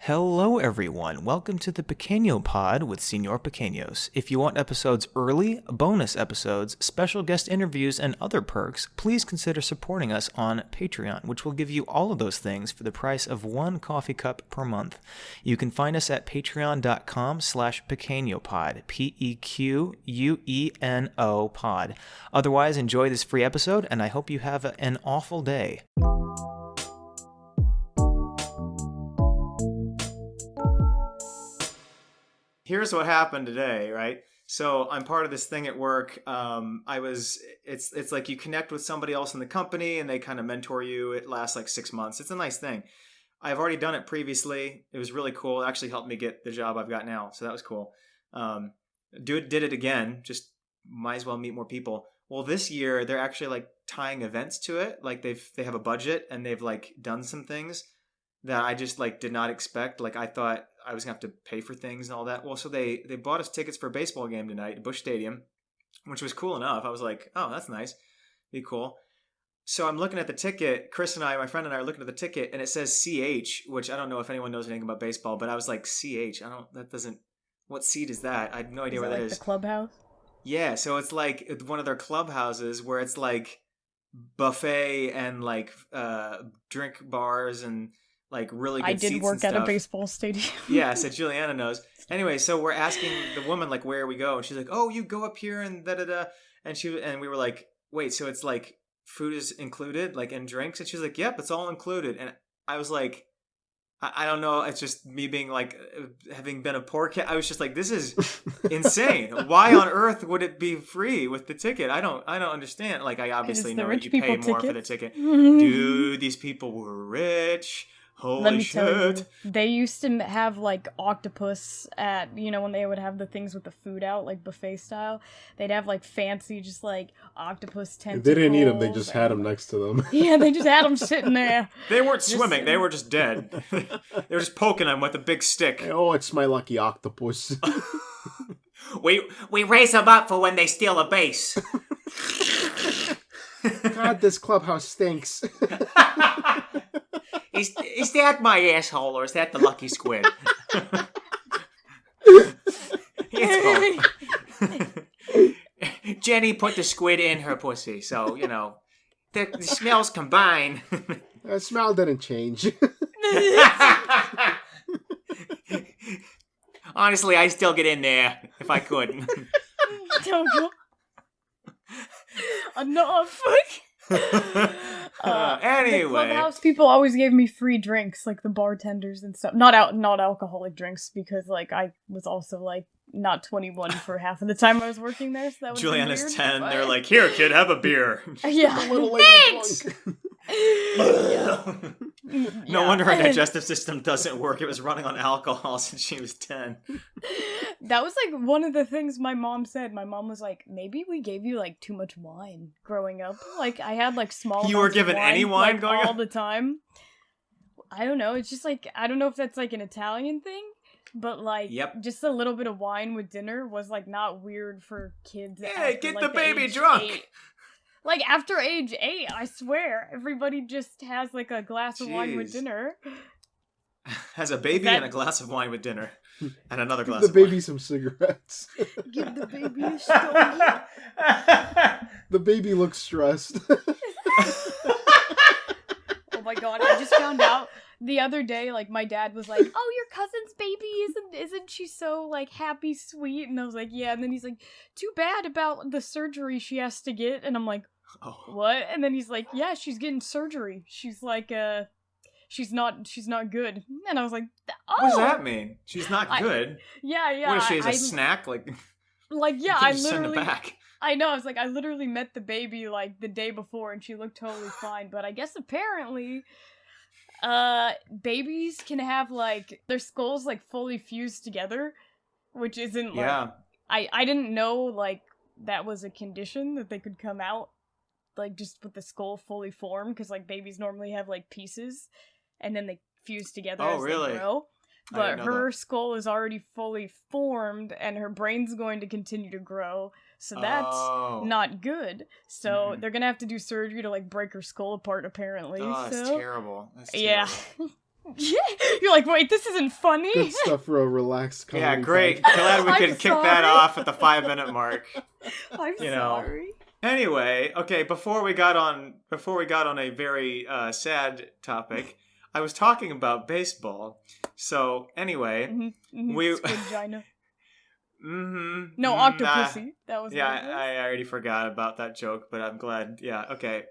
Hello everyone, welcome to the Pequeno pod with Señor Pequeños. If you want episodes early, bonus episodes, special guest interviews, and other perks, please consider supporting us on Patreon, which will give you all of those things for the price of one coffee cup per month. You can find us at patreon.com/pequenopod, Pequeno pod. Otherwise, enjoy this free episode, and I hope you have an awful day. Here's what happened today, right? So I'm part of this thing at work. It's like you connect with somebody else in the company and they kind of mentor you. It lasts like 6 months. It's a nice thing. I've already done it previously. It was really cool. It actually helped me get the job I've got now. So that was cool. Did it again. Just might as well meet more people. Well, this year they're actually like tying events to it. Like they have a budget and they've like done some things that I just like did not expect. Like I thought I was gonna have to pay for things and all that. Well, so they bought us tickets for a baseball game tonight at Busch Stadium, which was cool enough. I was like, oh, that's nice. Be cool. So I'm looking at the ticket. Chris and I, my friend and I, are looking at the ticket, and it says CH, which I don't know if anyone knows anything about baseball, but I was like, CH. What seat is that? I have no idea where that is. The clubhouse? Yeah, so it's like one of their clubhouses where it's like buffet and like drink bars and like really good seats and stuff. I did work at a baseball stadium. Yeah, so Julianna knows. Anyway, so we're asking the woman like where we go, and she's like, "Oh, you go up here and da da da." And we were like, "Wait, so it's like food is included, like and drinks?" And she's like, "Yep, it's all included." And I was like, I don't know. It's just me being like, having been a poor kid. I was just like, this is insane. Why on earth would it be free with the ticket? I don't understand. Like, I obviously know that you pay more for the ticket. Dude, these people were rich. Holy Let me shit. tell you, they used to have, like, octopus at, when they would have the things with the food out, like, buffet style. They'd have, like, fancy, just, like, octopus tentacles. They didn't eat them, they just had them next to them. Yeah, they just had them sitting there. They weren't swimming, they were just dead. They were just poking them with a big stick. Oh, it's my lucky octopus. We raise them up for when they steal a base. God, this clubhouse stinks. Is that my asshole or is that the lucky squid? Jenny put the squid in her pussy, so, the smells combine. The smell didn't change. Honestly, I still get in there if I could. Don't go. Enough. Anyway, the clubhouse people always gave me free drinks, like the bartenders and stuff. Not alcoholic drinks, because like I was also like not 21 for half of the time I was working there. So that was Julianna's weird, 10. But... They're like, "Here, kid, have a beer." Yeah, a little thanks. No wonder her digestive system doesn't work. It was running on alcohol since she was 10. That was like one of the things my mom said. My mom was like, maybe we gave you like too much wine growing up. Like I had like small. You were given any wine like, going all up? the time. I don't know. It's just like I don't know if that's like an Italian thing, but like just a little bit of wine with dinner was like not weird for kids. Yeah, after, get like, the baby drunk. 8. Like, after age 8, I swear, everybody just has, like, a glass of wine with dinner. Has a baby and a glass of wine with dinner. And another glass of wine. Give the baby wine. some cigarettes. Give the baby a stogie. The baby looks stressed. Oh my god, I just found out the other day, like, my dad was like, "Oh, your cousin's baby, isn't she so, like, happy, sweet?" And I was like, "Yeah." And then he's like, "Too bad about the surgery she has to get." And I'm like, "Oh, what?" And then he's like, "Yeah, she's getting surgery. She's like, she's not good." And I was like, "Oh." What does that mean? She's not good? Yeah. What is she, as a snack? Like, yeah, I just literally... send it back. I know, I was like, I literally met the baby, like, the day before, and she looked totally fine. But I guess apparently... babies can have, like, their skulls, like, fully fused together, which isn't, like... Yeah. I didn't know, like, that was a condition, that they could come out, like, just with the skull fully formed, because, like, babies normally have, like, pieces, and then they fuse together as they grow. But her skull is already fully formed, and her brain's going to continue to grow, so that's not good. So they're gonna have to do surgery to, like, break her skull apart, apparently. Oh, that's terrible. That's terrible. Yeah. Yeah, you're like, wait, this isn't funny. Good stuff for a relaxed comedy. Yeah, great. podcast. Glad we could kick that off at the 5-minute mark. I'm sorry. Anyway, okay, before we got on a very sad topic, I was talking about baseball. So, anyway, we Vagina. No, Octopussy. That was I already forgot about that joke, but I'm glad. Yeah, okay.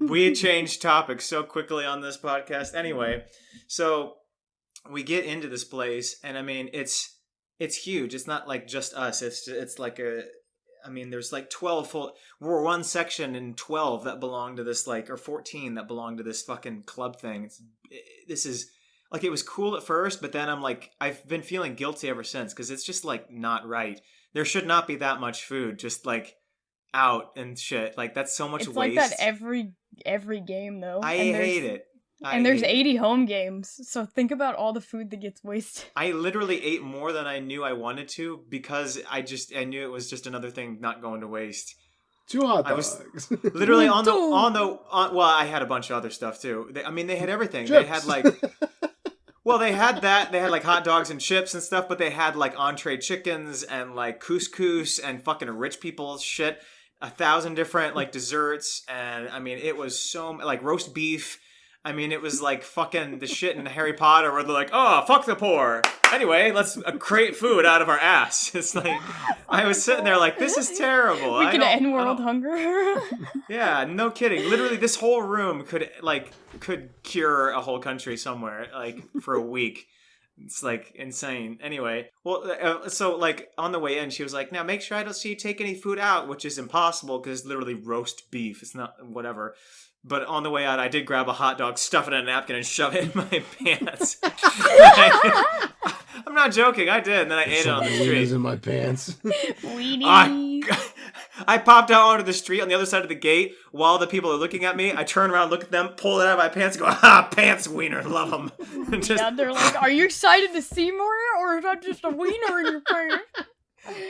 We changed topics so quickly on this podcast. Anyway, so we get into this place, and I mean, it's huge. It's not like just us. It's like there's like 12 full. We're one section in 12 that belong to this, like, or 14 that belong to this fucking club thing. This is like, it was cool at first, but then I'm like, I've been feeling guilty ever since because it's just like not right. There should not be that much food just like out and shit. Like, that's so much waste. It's like that every game though. I hate it. And there's 80 home games, so think about all the food that gets wasted. I literally ate more than I knew I wanted to because I knew it was just another thing not going to waste. 2 hot dogs. I was literally well, I had a bunch of other stuff too. They had everything. Chips. They had like, well, they had that. They had like hot dogs and chips and stuff, but they had like entree chickens and like couscous and fucking rich people's shit. 1,000 different like desserts, and I mean, it was so like roast beef. I mean, it was like fucking the shit in Harry Potter where they're like, oh, fuck the poor. Anyway, let's create food out of our ass. It's like, I was sitting there like, this is terrible. We can end world hunger. Yeah, no kidding. Literally, this whole room could cure a whole country somewhere, like, for a week. It's like insane. Anyway, well, so like on the way in, she was like, now make sure I don't see you take any food out, which is impossible because it's literally roast beef. It's not whatever. But on the way out, I did grab a hot dog, stuff it in a napkin, and shove it in my pants. I'm not joking. I did, and then I ate it on the street. In my pants. Weenies. I popped out onto the street on the other side of the gate while the people are looking at me. I turn around, look at them, pull it out of my pants, and go, pants wiener, love them. Yeah, they're like, are you excited to see more, or is that just a wiener in your pants?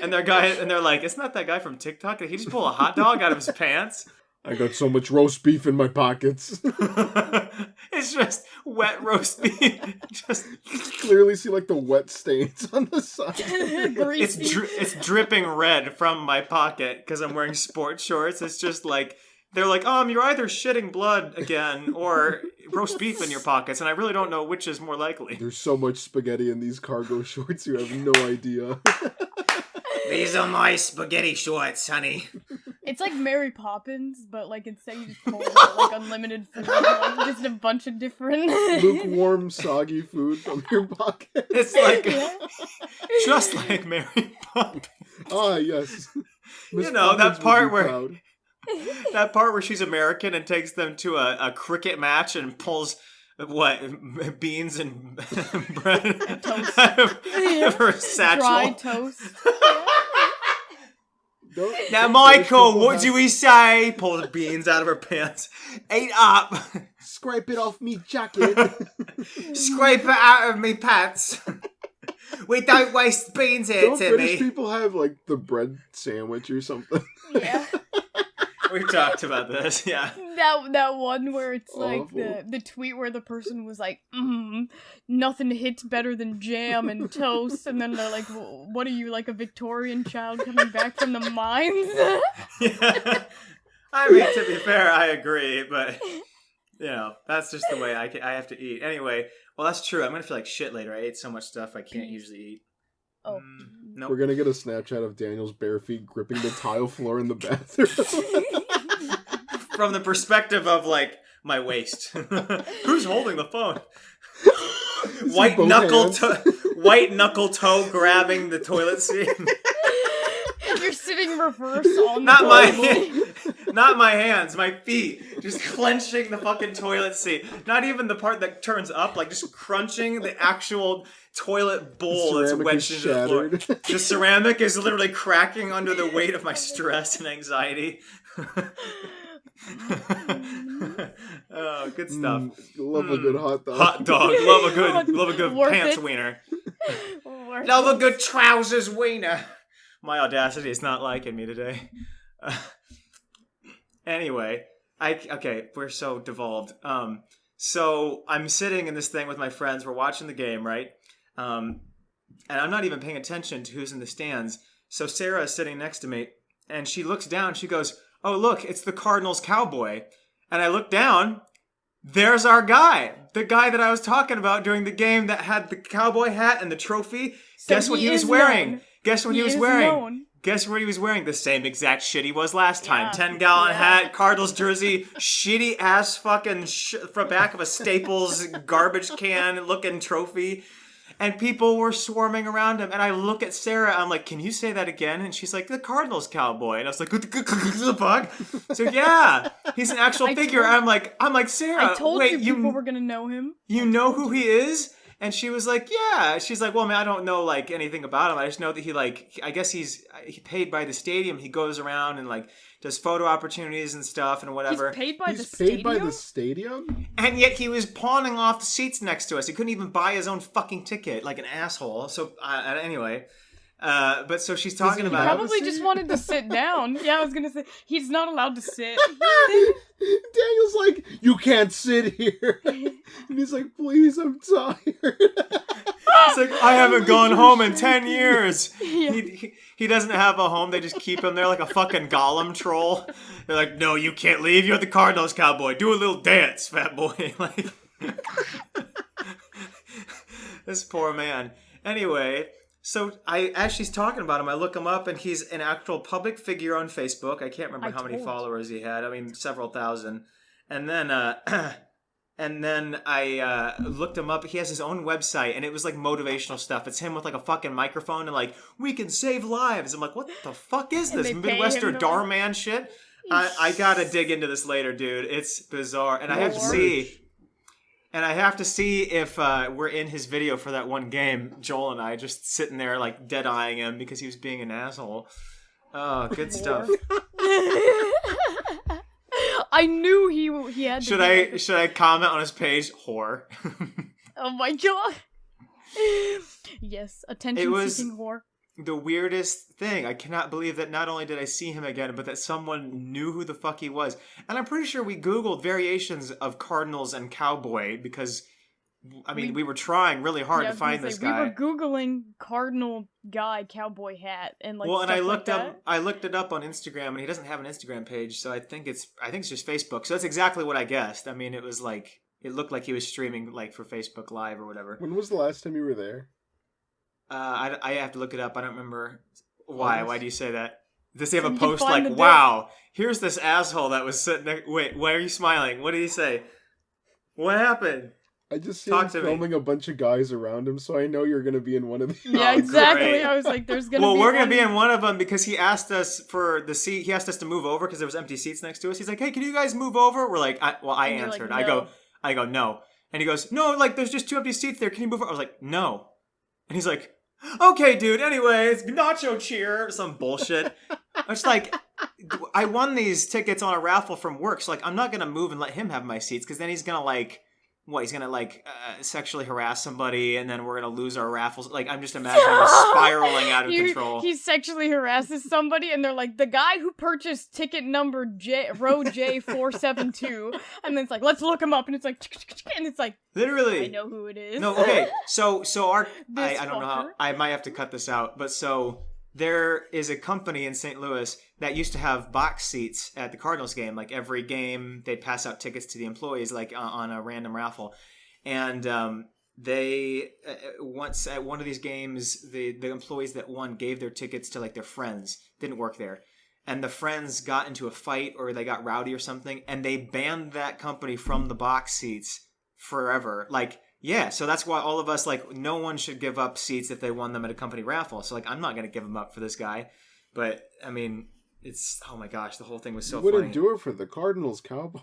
And they're like, it's not that guy from TikTok. Did he just pull a hot dog out of his pants? I got so much roast beef in my pockets. It's just wet roast beef. Just clearly see like the wet stains on the side. It's dripping red from my pocket because I'm wearing sports shorts. It's just like, they're like, you're either shitting blood again or roast beef in your pockets, and I really don't know which is more likely. There's so much spaghetti in these cargo shorts, you have no idea. These are my spaghetti shorts, honey. It's like Mary Poppins, but like instead you just pull out like unlimited food, like just a bunch of different lukewarm, soggy food from your pocket. It's like just like Mary Poppins. Ah, yes. Miss Poppins that part where she's American and takes them to a cricket match and pulls beans and bread and toast out of her satchel. Dry toast. Now, Michael, what do we say? Pull the beans out of her pants. Eat up. Scrape it off me jacket. Scrape it out of me pants. We don't waste beans here, don't Timmy. British people have, like, the bread sandwich or something? Yeah. We've talked about this, yeah. That one where it's like the tweet where the person was like, nothing hits better than jam and toast, and then they're like, what are you, like a Victorian child coming back from the mines? Yeah. I mean, to be fair, I agree, but that's just the way I have to eat. Anyway, well, that's true. I'm gonna feel like shit later. I ate so much stuff I can't usually eat. Oh. Nope. We're gonna get a Snapchat of Daniel's bare feet gripping the tile floor in the bathroom. From the perspective of, like, my waist. Who's holding the phone? White knuckle toe grabbing the toilet seat. You're sitting reverse on not the not my hands, my feet, just clenching the fucking toilet seat. Not even the part that turns up, like just crunching the actual toilet bowl that's wedged into the floor. The ceramic is literally cracking under the weight of my stress and anxiety. Oh, good stuff. Love a good hot dog. Hot dog. Love a good pants wiener. Love a good trousers wiener. My audacity is not liking me today. Anyway, we're so devolved. So I'm sitting in this thing with my friends. We're watching the game, right? And I'm not even paying attention to who's in the stands. So Sarah is sitting next to me, and she looks down. She goes, "Oh, look, it's the Cardinals cowboy." And I look down. There's our guy. The guy that I was talking about during the game that had the cowboy hat and the trophy. So Guess what he was wearing? Known. Guess what he was wearing? Guess what he was wearing? The same exact shit he was last time. 10-gallon hat, Cardinals jersey, shitty ass fucking from back of a Staples garbage can looking trophy. And people were swarming around him. And I look at Sarah, I'm like, "Can you say that again?" And she's like, "The Cardinals cowboy." And I was like, "What the fuck?" So yeah, he's an actual figure. I'm like, "Sarah, I told wait, you people were gonna know him. You know who he is?" And she was like, "Yeah." She's like, "Well, man, I don't know like anything about him. I just know that I guess he's paid by the stadium. He goes around and like does photo opportunities and stuff and whatever." He's paid by He's the paid stadium? by the stadium? And yet he was pawning off the seats next to us. He couldn't even buy his own fucking ticket, like an asshole. So anyway, but so she's talking about probably just wanted to sit down. Yeah, I was gonna say he's not allowed to sit. Daniel's like, "You can't sit here." And he's like, "Please, I'm tired." He's like, "I haven't gone home in 10 years." Yeah. He doesn't have a home. They just keep him there like a fucking Gollum troll. They're like, "No, you can't leave. You're the Cardinals cowboy. Do a little dance, fat boy." Like, this poor man. Anyway, so as she's talking about him, I look him up, and he's an actual public figure on Facebook. I can't remember how many followers he had. I mean, several thousand. And then I looked him up. He has his own website, and it was like motivational stuff. It's him with like a fucking microphone and like, "We can save lives." I'm like, what the fuck is this? Midwestern Darman shit? I gotta dig into this later, dude. It's bizarre. And I have to see if we're in his video for that one game. Joel and I just sitting there like dead-eyeing him because he was being an asshole. Oh, good stuff. I knew he had to Should I comment on his page? Whore. Oh my god. Yes, attention-seeking whore. The weirdest thing. I cannot believe that not only did I see him again, but that someone knew who the fuck he was. And I'm pretty sure we Googled variations of Cardinals and cowboy because, I mean, we were trying really hard to find this guy. We were Googling Cardinal guy cowboy hat and like. Well, and I looked up. I looked it up on Instagram, and he doesn't have an Instagram page, so I think it's just Facebook. So that's exactly what I guessed. I mean, it looked like he was streaming like for Facebook Live or whatever. When was the last time you were there? I have to look it up. I don't remember why. Why do you say that? Does he have a You post find like, the "Wow, here's this asshole that was sitting there"? Wait, why are you smiling? What did he say? What happened? I just see him filming a bunch of guys around him, so I know you're going to be in one of these. Yeah, exactly. Great. I was like, there's going to be Well, we're going to be in one of them because he asked us for the seat. He asked us to move over because there was empty seats next to us. He's like, "Hey, can you guys move over?" We're like, I answered. Like, no. I go, "No." And he goes, "No, like there's just 2 empty seats there. Can you move over?" I was like, "No." And he's like, "Okay, dude. Anyway, it's nacho cheer." Some bullshit. It's like, I won these tickets on a raffle from work. So like, I'm not going to move and let him have my seats because then he's going to like, he's going to like sexually harass somebody and then we're going to lose our raffles. Like, I'm just imagining us spiraling out of control. He sexually harasses somebody and they're like, "The guy who purchased ticket number row J472. And then it's like, "Let's look him up." And it's like, and it's like, literally. I know who it is. No, okay. So our, I don't know how, I might have to cut this out, but so there is a company in St. Louis that used to have box seats at the Cardinals game. Like every game, they'd pass out tickets to the employees, like on a random raffle. And they once at one of these games, the employees that won gave their tickets to like their friends. Didn't work there, and the friends got into a fight or they got rowdy or something, and they banned that company from the box seats forever. Like. Yeah, so that's why all of us, like, no one should give up seats if they won them at a company raffle. So, like, I'm not going to give them up for this guy. But, I mean, it's, oh my gosh, the whole thing was so funny. Wouldn't do it for the Cardinals cowboy.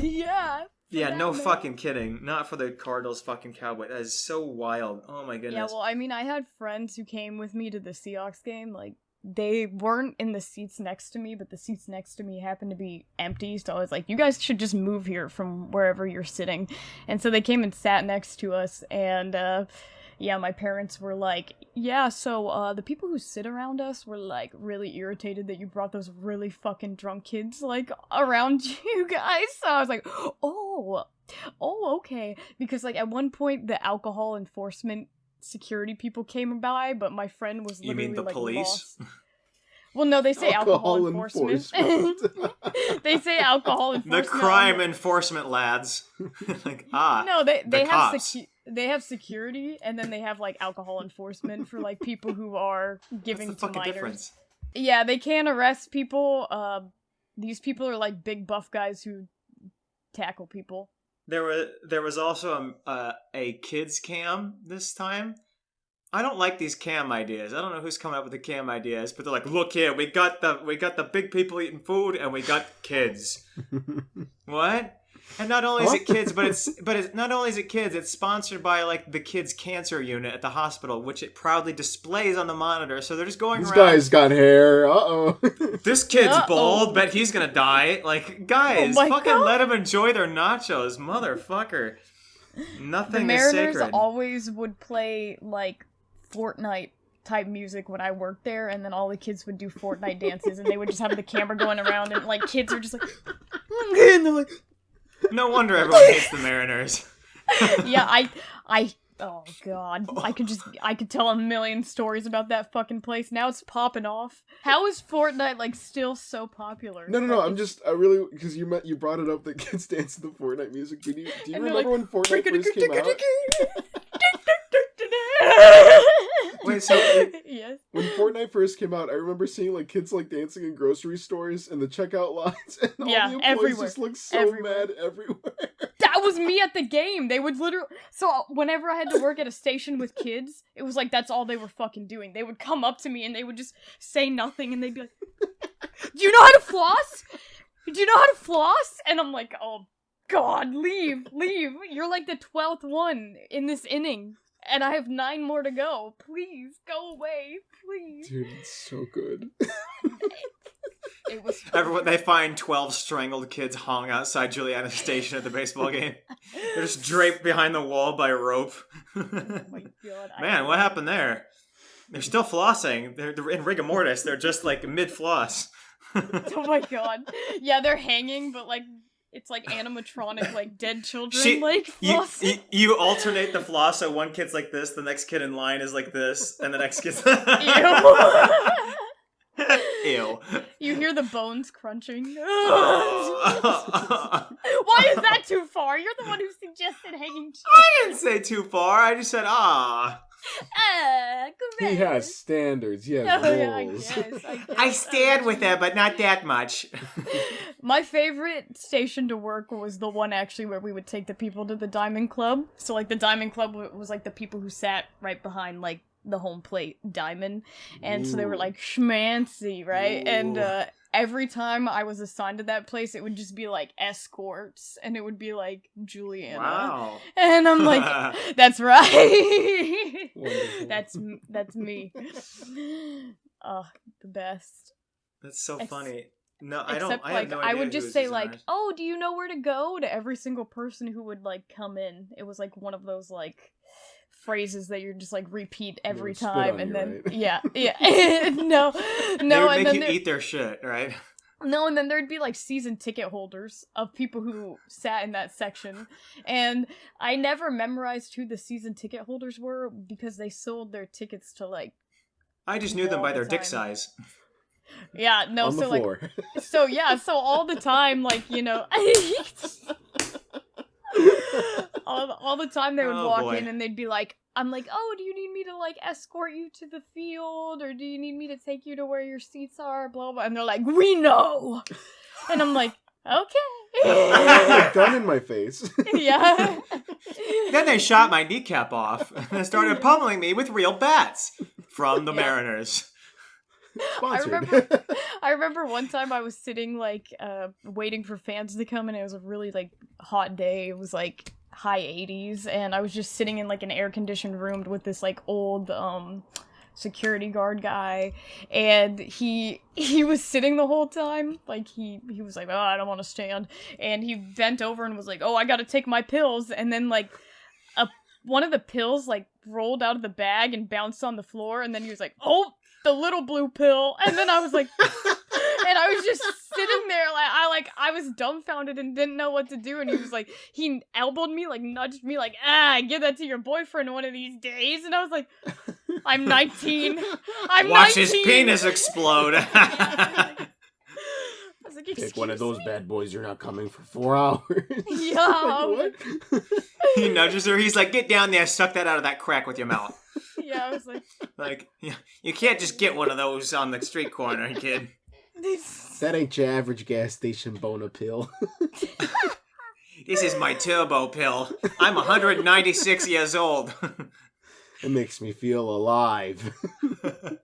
Yeah. Yeah, no fucking kidding. Not for the Cardinals fucking cowboy. That is so wild. Oh my goodness. Yeah, well, I mean, I had friends who came with me to the Seahawks game, like, they weren't in the seats next to me, but the seats next to me happened to be empty, so I was like, "You guys should just move here from wherever you're sitting." And so they came and sat next to us, and yeah, my parents were like, "Yeah, so the people who sit around us were like really irritated that you brought those really fucking drunk kids like around you guys." So I was like, "Oh, Oh, okay. Because, like, at one point, the alcohol enforcement security people came by, but my friend was literally, You mean the like, police? lost. Well, no, they say alcohol enforcement. They say alcohol enforcement. The crime enforcement lads. No, they have cops. They have security, and then they have, like, alcohol enforcement for, like, people who are giving What's the to fucking minors. difference? Yeah, they can't arrest people. These people are, like, big buff guys who tackle people. There was also a kids cam this time. I don't like these cam ideas. I don't know who's coming up with the cam ideas, but they're like, look here, we got the big people eating food, and we got kids. What? And not only is it kids, but it's not only is it kids, it's sponsored by like the kids cancer unit at the hospital, which it proudly displays on the monitor. So they're just going this around. This guy's got hair. Uh-oh. This kid's bald. Bet he's gonna die. Like, guys, fucking let him enjoy their nachos, motherfucker. Nothing is sacred. The Mariners always would play like Fortnite type music when I worked there, and then all the kids would do Fortnite dances, and they would just have the camera going around, and like kids are just like, and they're like. No wonder everyone hates the Mariners. Yeah, oh god, I could tell a million stories about that fucking place. Now it's popping off. How is Fortnite like still so popular? No. I really, because you brought it up that kids dance to the Fortnite music. Do you remember when Fortnite first came out? Wait, so yes. When Fortnite first came out, I remember seeing like kids like dancing in grocery stores and the checkout lines, and all the employees just looked so mad everywhere. That was me at the game. They would literally. So whenever I had to work at a station with kids, it was like that's all they were fucking doing. They would come up to me and they would just say nothing, and they'd be like, "Do you know how to floss? Do you know how to floss?" And I'm like, "Oh God, leave! You're like the 12th one in this inning." And I have 9 more to go. Please, go away. Please. Dude, it's so good. It was everyone, they find 12 strangled kids hung outside Julianna Station at the baseball game. They're just draped behind the wall by a rope. Oh my god. Man, what happened there? They're still flossing. They're in rigor mortis. They're just like mid-floss. Oh my god. Yeah, they're hanging, but like it's like animatronic, like dead children, like flossing. You alternate the floss, so one kid's like this, the next kid in line is like this, and the next kid's Ew. You hear the bones crunching. Why is that too far? You're the one who suggested hanging children. I didn't say too far. I just said, He has standards. He has rules. I guess. I stand with them, but not that much. My favorite station to work was the one actually where we would take the people to the Diamond Club. So like the Diamond Club was like the people who sat right behind like the home plate diamond, and so they were like schmancy, right? Ooh. And every time I was assigned to that place, it would just be like escorts, and it would be like Julianna. Wow. And I'm like, that's right. That's me. Oh, the best. That's so funny. No, I Except, don't. I have no idea. I would just say like, "Oh, do you know where to go?" to every single person who would like come in. It was like one of those like phrases that you're just like repeat every time, and then right? yeah no they would make you eat their shit, right? No, and then there'd be like season ticket holders of people who sat in that section, and I never memorized who the season ticket holders were because they sold their tickets to like I just knew them by their dick size. Yeah, no, on the so floor. Like so all the time, like, you know, all the time they would walk in and they'd be like, I'm like, "Oh, do you need me to like escort you to the field, or do you need me to take you to where your seats are?" Blah blah. And they're like, "We know," and I'm like, "Okay." A gun in my face. Yeah. Then they shot my kneecap off and started pummeling me with real bats from the Mariners. Sponsored. I remember one time I was sitting like waiting for fans to come, and it was a really like hot day. It was like high 80s, and I was just sitting in like an air conditioned room with this like old security guard guy, and he was sitting the whole time. Like he was like, "Oh, I don't want to stand," and he bent over and was like, "Oh, I gotta take my pills," and then like one of the pills like rolled out of the bag and bounced on the floor, and then he was like, "Oh, the little blue pill," and then I was like, And I was just sitting there, I was dumbfounded and didn't know what to do. And he was like, he elbowed me, like nudged me, like, give that to your boyfriend one of these days. And I was like, I'm 19. Watch his penis explode. I was like, pick one of those bad boys. You're not coming for 4 hours. Yeah. Like, what? He nudges her. He's like, get down there, suck that out of that crack with your mouth. Yeah, I was like, you can't just get one of those on the street corner, kid. That ain't your average gas station boner pill. This is my turbo pill. I'm 196 years old. It makes me feel alive.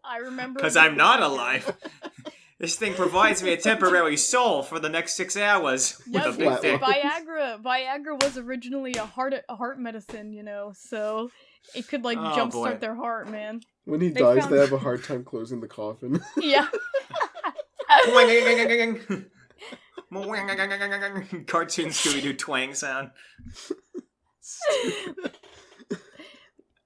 I remember. Because I'm not alive. This thing provides me a temporary soul for the next 6 hours. Yep, with a big dick. Viagra was originally a heart medicine, you know, so it could jumpstart their heart, man. When he dies, they have a hard time closing the coffin. Yeah. Cartoon Scooby-Doo twang sound.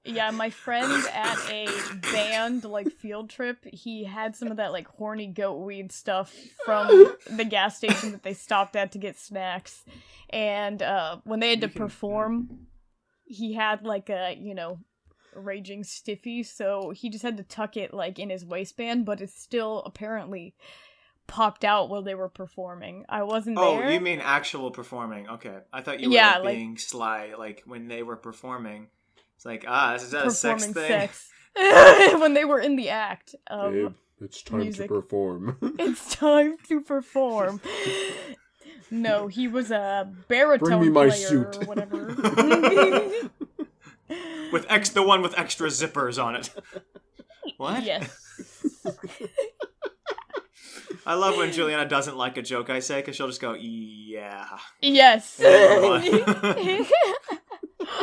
Yeah, my friend at a band, field trip, he had some of that, horny goat weed stuff from the gas station that they stopped at to get snacks. And when they had to perform, he had, a raging stiffy, so he just had to tuck it, in his waistband, but it still apparently popped out while they were performing. I wasn't there. Oh, you mean actual performing. Okay. I thought you were being sly, when they were performing. It's like, is that a sex thing? Sex. When they were in the act of Babe, it's time music. to perform. It's time to perform. No, he was a baritone Bring me my player suit. or whatever. With the one with extra zippers on it. What? Yes. I love when Juliana doesn't like a joke I say, because she'll just go, yeah. Yes.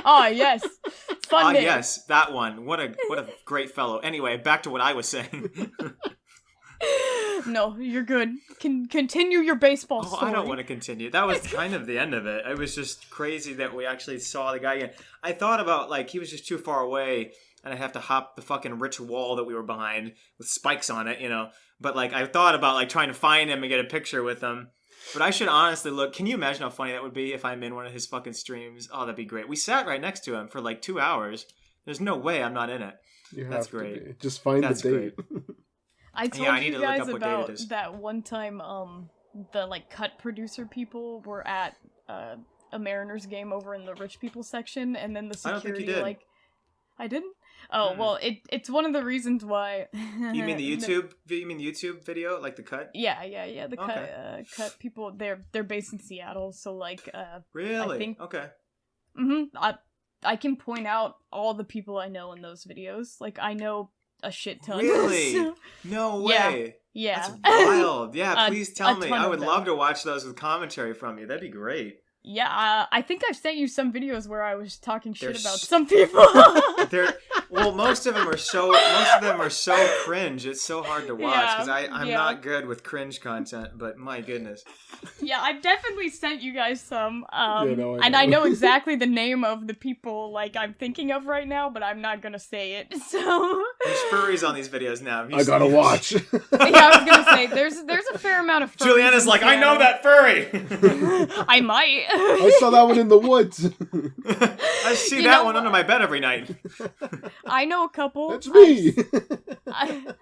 Oh, yes. Fun day. Yes, that one. What a great fellow. Anyway, back to what I was saying. No, you're good. Continue your baseball story. I don't want to continue. That was kind of the end of it. It was just crazy that we actually saw the guy again. I thought about, he was just too far away, and I'd have to hop the fucking rich wall that we were behind with spikes on it, But, I thought about, trying to find him and get a picture with him. But I should honestly look. Can you imagine how funny that would be if I'm in one of his fucking streams? Oh, that'd be great. We sat right next to him for 2 hours. There's no way I'm not in it. That's great. Just find the date. I told you guys about that one time the cut producer people were at a Mariners game over in the rich people section, and then the security I don't think you did. I didn't? Oh, well, it's one of the reasons why. You mean the YouTube? You mean the YouTube video, the cut? Yeah. The cut people. They're based in Seattle, so really? I think, okay. I can point out all the people I know in those videos. I know a shit ton. Really? No way. Yeah. That's wild. Yeah, please tell me. I would love to watch those with commentary from you. That'd be great. Yeah, I think I've sent you some videos where I was talking shit about some people. Most of them are so cringe. It's so hard to watch because I'm not good with cringe content. But my goodness. Yeah, I've definitely sent you guys some. I and I know exactly the name of the people I'm thinking of right now, but I'm not gonna say it. So there's furries on these videos now. I gotta watch. Yeah, I was gonna say there's a fair amount of furries. Juliana's I know that furry. I might. I saw that one in the woods. I see that one under my bed every night. I know a couple. That's me. I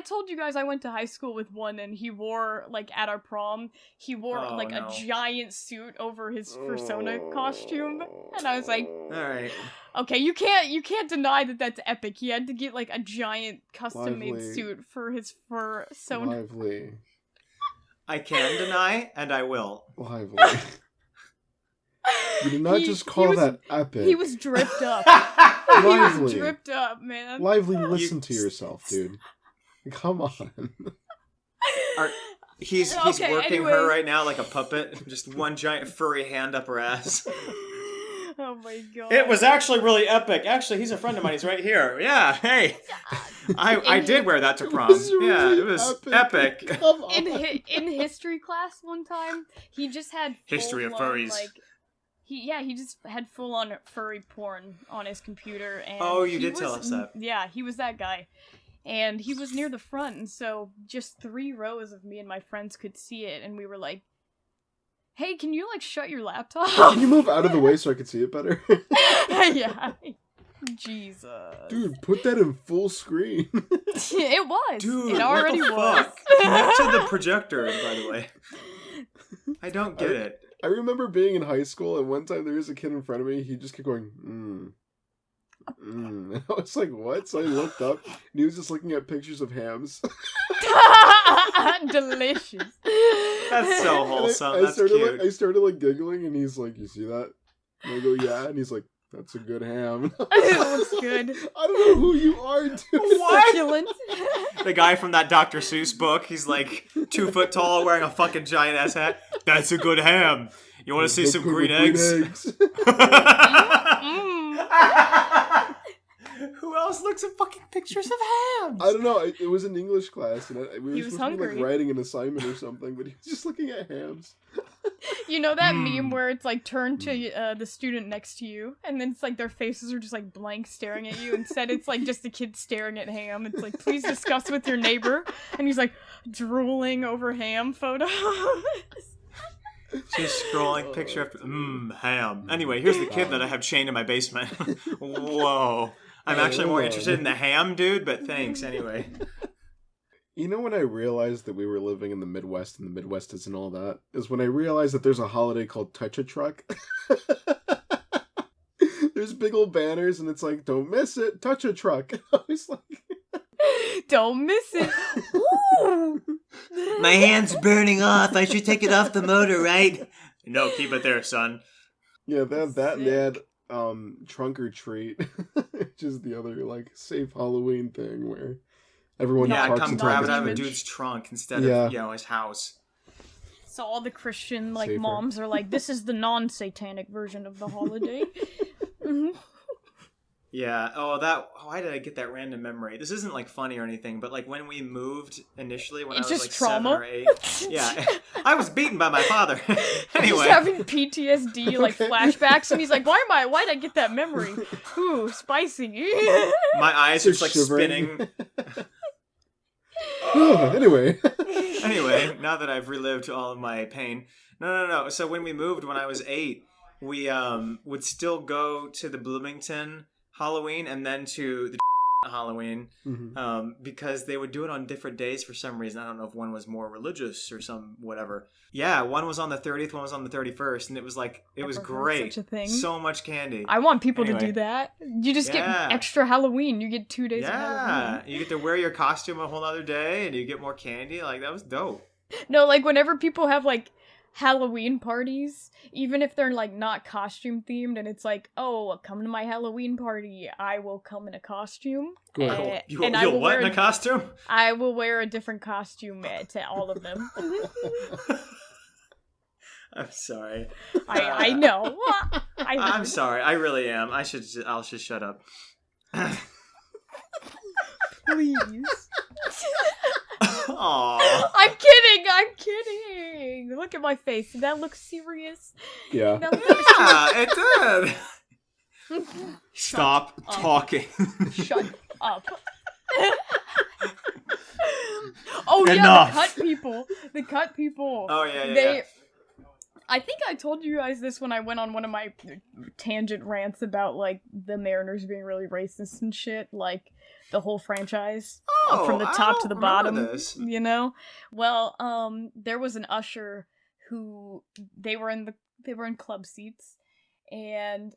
told you guys I went to high school with one, and he wore, at our prom, he wore, a giant suit over his persona costume, and I was like, alright. Okay, you can't deny that that's epic. He had to get, a giant custom-made suit for his persona. Lively. I can deny, and I will. Lively. You did not just call that epic. He was dripped up. Lively. He was dripped up, man. Lively, listen to yourself, dude. Come on. He's working her right now like a puppet. Just one giant furry hand up her ass. Oh my god. It was actually really epic. Actually, he's a friend of mine. He's right here. Yeah, hey. I did wear that to prom. It was epic. In history class one time, he just had history of furries. He just had full on furry porn on his computer, and you did tell us that. Yeah, he was that guy. And he was near the front, and so just 3 rows of me and my friends could see it, and we were like, hey, can you, like, shut your laptop? Can you move out of the way so I can see it better? Yeah. Jesus. Dude, put that in full screen. It was. Dude, it already what the was. fuck? Connect to the projector, by the way. I don't get it. I remember being in high school, and one time there was a kid in front of me, he just kept going, And I was like, what? So I looked up, and he was just looking at pictures of hams. Delicious. That's so wholesome. That's cute. I started, like, giggling, and he's like, you see that? And I go, yeah. And he's like, that's a good ham. It looks good. I don't know who you are, dude. Succulent. The guy from that Dr. Seuss book, he's like 2 foot tall, wearing a fucking giant ass hat. That's a good ham. You want to see some green eggs? Who else looks at fucking pictures of hams? I don't know. It was an English class, and we were supposed hungry. to be like writing an assignment or something, but he was just looking at hams. You know that meme where it's like turned to the student next to you, and then it's like their faces are just like blank staring at you. Instead, it's like just a kid staring at ham. It's like, please discuss with your neighbor, and he's like drooling over ham photos. She's scrolling picture after ham. Anyway, here's the kid that I have chained in my basement. Whoa. I'm actually more interested in the ham dude, but thanks anyway. You know when I realized that we were living in the Midwest and the Midwest isn't all that? Is when I realized that there's a holiday called Touch a Truck. There's big old banners and it's like, don't miss it, touch a truck. I was like... Don't miss it. My hand's burning off. I should take it off the motor, right? No, keep it there, son. Yeah, they have that and they had Trunk or Treat, which is the other like safe Halloween thing where everyone parks come grab it out of a dude's trunk instead of his house. So all the Christian moms are like, this is the non-satanic version of the holiday. Yeah. Why did I get that random memory? This isn't like funny or anything, but like when we moved initially, when I was like trauma. 7 or 8, yeah, I was beaten by my father. Anyway, he's having PTSD like flashbacks, and he's like, why'd I get that memory? Ooh, spicy. My eyes are just like spinning. Anyway, now that I've relived all of my pain, no. So when we moved, when I was 8, we would still go to the Bloomington Halloween and then to the Halloween because they would do it on different days for some reason. I don't know if one was more religious or some whatever. Yeah, one was on the 30th, one was on the 31st, and it was like it was great. Such a thing. So much candy. I want people to do that. You just get extra Halloween. You get 2 days of Halloween. Yeah, you get to wear your costume a whole other day, and you get more candy. Like that was dope. No, like whenever people have like Halloween parties, even if they're like not costume themed, and it's like, oh, come to my Halloween party, I will come in a costume. You'll what in a costume? I will wear a different costume to all of them. I'm sorry. I know. I'm sorry. I really am. I'll just shut up. Please. Aww. I'm kidding. Look at my face. Did that look serious? Yeah. It did. Stop talking. Shut up. Oh, Enough. The cut people. Oh, yeah. I think I told you guys this when I went on one of my tangent rants about, like, the Mariners being really racist and shit, like, the whole franchise from the top to the bottom, this. You know? Well, there was an usher who, they were in club seats, and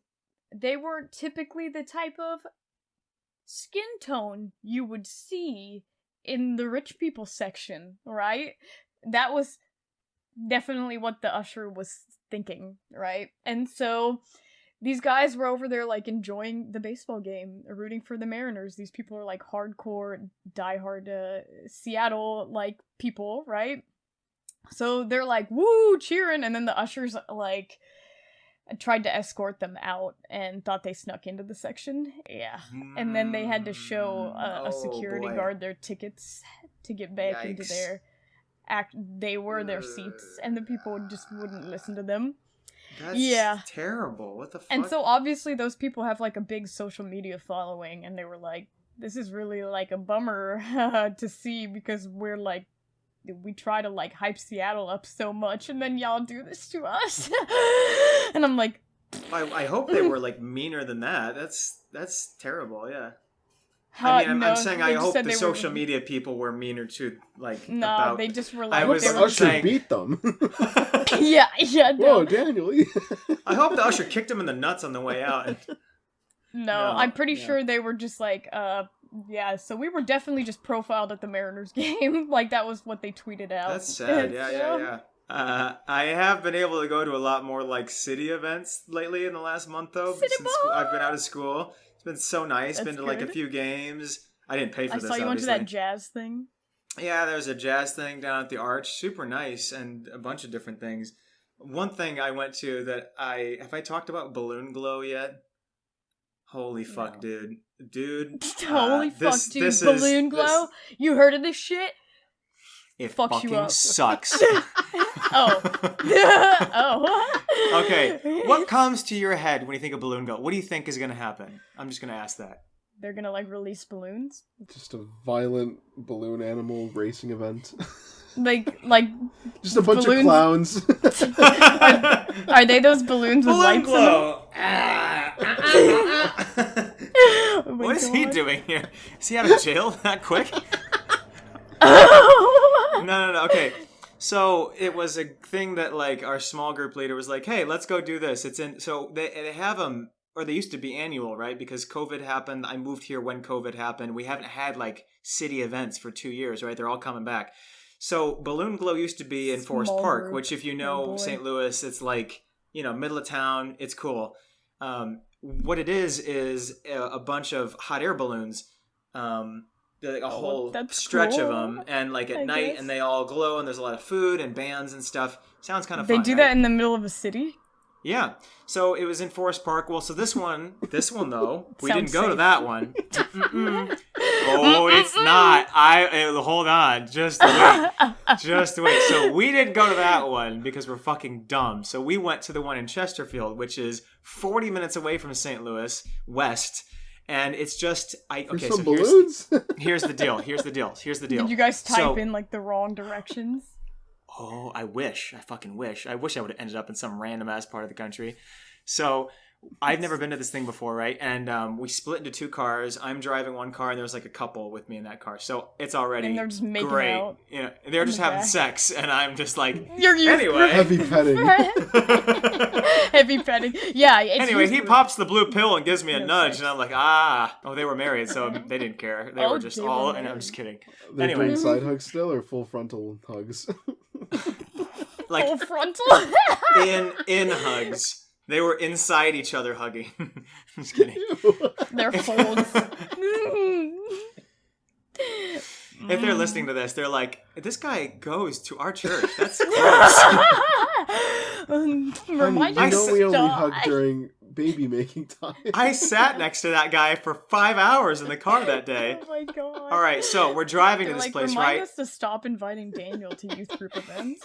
they weren't typically the type of skin tone you would see in the rich people section, right? That was definitely what the usher was thinking, right? And so these guys were over there like enjoying the baseball game, rooting for the Mariners. These people are like hardcore, diehard Seattle like people, right? So they're like woo, cheering, and then the ushers like tried to escort them out and thought they snuck into the section. Yeah. And then they had to show a security guard their tickets to get back into their they were their seats, and the people just wouldn't listen to them. That's terrible. What the fuck? And so obviously those people have like a big social media following, and they were like, this is really like a bummer to see because we try to like hype Seattle up so much and then y'all do this to us. And I'm like, I hope they were like meaner than that. That's terrible. Yeah. I'm saying I hope the social media people were meaner to like. No, they just were like. I was Usher beat them. yeah. No. Whoa, Daniel. I hope the Usher kicked him in the nuts on the way out. No, I'm pretty sure they were just like, yeah. So we were definitely just profiled at the Mariners game. Like that was what they tweeted out. That's sad. Yeah. I have been able to go to a lot more like city events lately in the last month though. Since I've been out of school. It's been so nice. That's been to like a few games. I didn't pay for this. I saw you went to that jazz thing. Yeah, there's a jazz thing down at the Arch. Super nice and a bunch of different things. One thing I went to that have I talked about balloon glow yet? Holy fuck, dude. Holy fuck, dude. Balloon glow? You heard of this shit? It fucks fucking you up. Sucks. Oh. Okay. What comes to your head when you think of balloon glow? What do you think is going to happen? I'm just going to ask that. They're going to like release balloons? Just a violent balloon animal racing event. Like just a bunch balloons. Of clowns. Are they those balloons with balloon lights glow. In What is he doing here? Is he out of jail that quick? No. Okay. So it was a thing that like our small group leader was like, "Hey, let's go do this." So they have them, or they used to be annual, right? Because COVID happened. I moved here when COVID happened. We haven't had like city events for 2 years, right? They're all coming back. So Balloon Glow used to be in Forest Park, which if you know St. Louis, it's like, middle of town. It's cool. What it is a bunch of hot air balloons. Like a whole stretch of them, and like at night, and they all glow, and there's a lot of food and bands and stuff. Sounds kind of fun. They do that in the middle of a city? Yeah. So it was in Forest Park. Well, so this one though, we didn't go to that one. Oh, it's not. Hold on. Just wait. So we didn't go to that one because we're fucking dumb. So we went to the one in Chesterfield, which is 40 minutes away from St. Louis West. And it's just some balloons? Here's the deal. Did you guys type in like the wrong directions? Oh, I wish. I fucking wish. I wish I would have ended up in some random ass part of the country. So I've never been to this thing before, right? And we split into 2 cars. I'm driving one car, and there's like a couple with me in that car. So it's already and they're just making great. Out they're just having sex, and I'm just like, anyway. Heavy petting. Heavy petting. Yeah. Anyway, he pops the blue pill and gives me a nudge, and I'm like, oh, they were married, so they didn't care. They were just all, and I'm just kidding. They're doing side hugs still, or full frontal hugs? Like full frontal? in hugs. They were inside each other hugging. I'm just kidding. They're folds. If they're listening to this, they're like, this guy goes to our church. That's gross. Remind you we only hug during baby making time. I sat next to that guy for 5 hours in the car that day. Oh my god. All right, so we're driving to this place, remind right? Remind us to stop inviting Daniel to youth group events.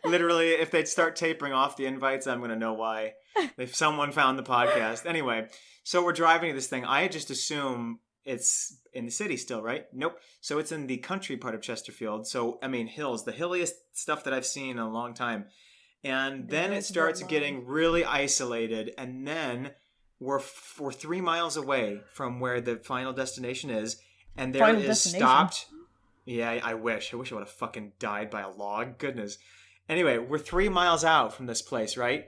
Literally, if they'd start tapering off the invites, I'm going to know why. If someone found the podcast. Anyway, so we're driving to this thing. I just assume it's in the city still, right? Nope. So it's in the country part of Chesterfield. So, hills. The hilliest stuff that I've seen in a long time. And then it starts getting really isolated. And then we're 3 miles away from where the final destination is. And there is stopped. Yeah, I wish. I would have fucking died by a log. Goodness. Anyway, we're 3 miles out from this place, right?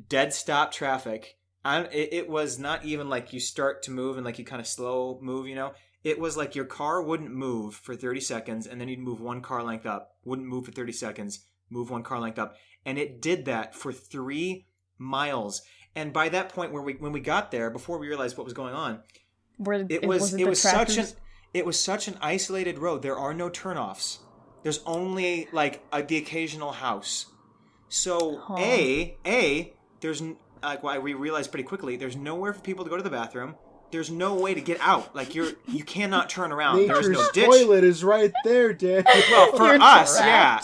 Dead stop traffic. It was not even like you start to move and like you kind of slow move, It was like your car wouldn't move for 30 seconds and then you'd move 1 car length up. Wouldn't move for 30 seconds, move 1 car length up. And it did that for 3 miles. And by that point when we got there, before we realized what was going on, it was such an isolated road. There are no turnoffs. There's only like the occasional house. So there's we realized pretty quickly there's nowhere for people to go to the bathroom. There's no way to get out. Like you cannot turn around. There's no ditch. Toilet is right there, Dad. Well, for us, yeah.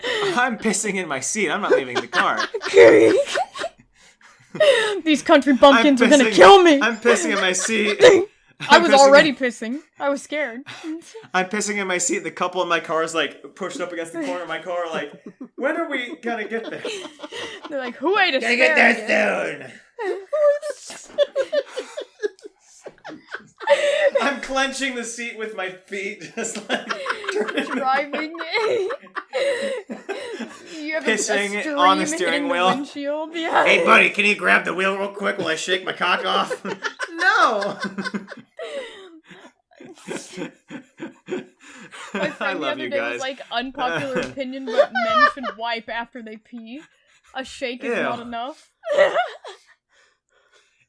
I'm pissing in my seat. I'm not leaving the car. These country bumpkins are gonna kill me. I'm pissing in my seat. I was already pissing. I was scared. I'm pissing in my seat. The couple in my car is like pushed up against the corner of my car, like, when are we gonna get there? They're like, who ate a Gotta get there soon. I'm clenching the seat with my feet, just like driving. You have pissing on the steering wheel. Windshield. Yeah. Hey, buddy, can you grab the wheel real quick while I shake my cock off? No. My friend the other day guys. was like, unpopular opinion, but men should wipe after they pee. A shake is not enough.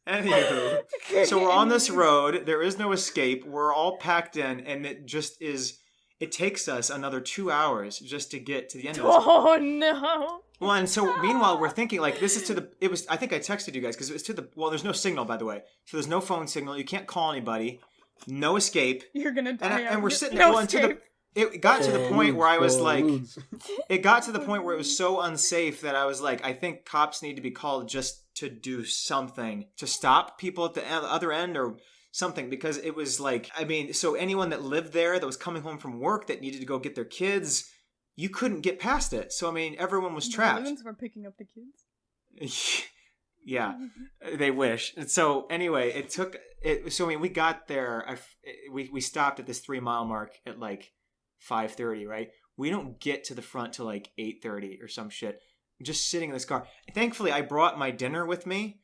Anywho, so we're on this road. There is no escape. We're all packed in, and it just is. It takes us another 2 hours just to get to the end of this. Oh no! Well, and so meanwhile, we're thinking like this is to the. It was. I think I texted you guys because it was to the. Well, there's no signal, by the way. So there's no phone signal. You can't call anybody. No escape. You're gonna die. And we're sitting there. It got to the point where I was like, it got to the point where it was so unsafe that I was like, I think cops need to be called just to do something to stop people at the other end or something, because it was like, I mean, so anyone that lived there that was coming home from work that needed to go get their kids, you couldn't get past it. So I mean, everyone was trapped. The were picking up the kids. Yeah, they wish. And so anyway, it took it. So I mean, we got there. We stopped at this 3 mile mark at like 5:30, right? We don't get to the front till like 8:30 or some shit. I'm just sitting in this car. Thankfully, I brought my dinner with me,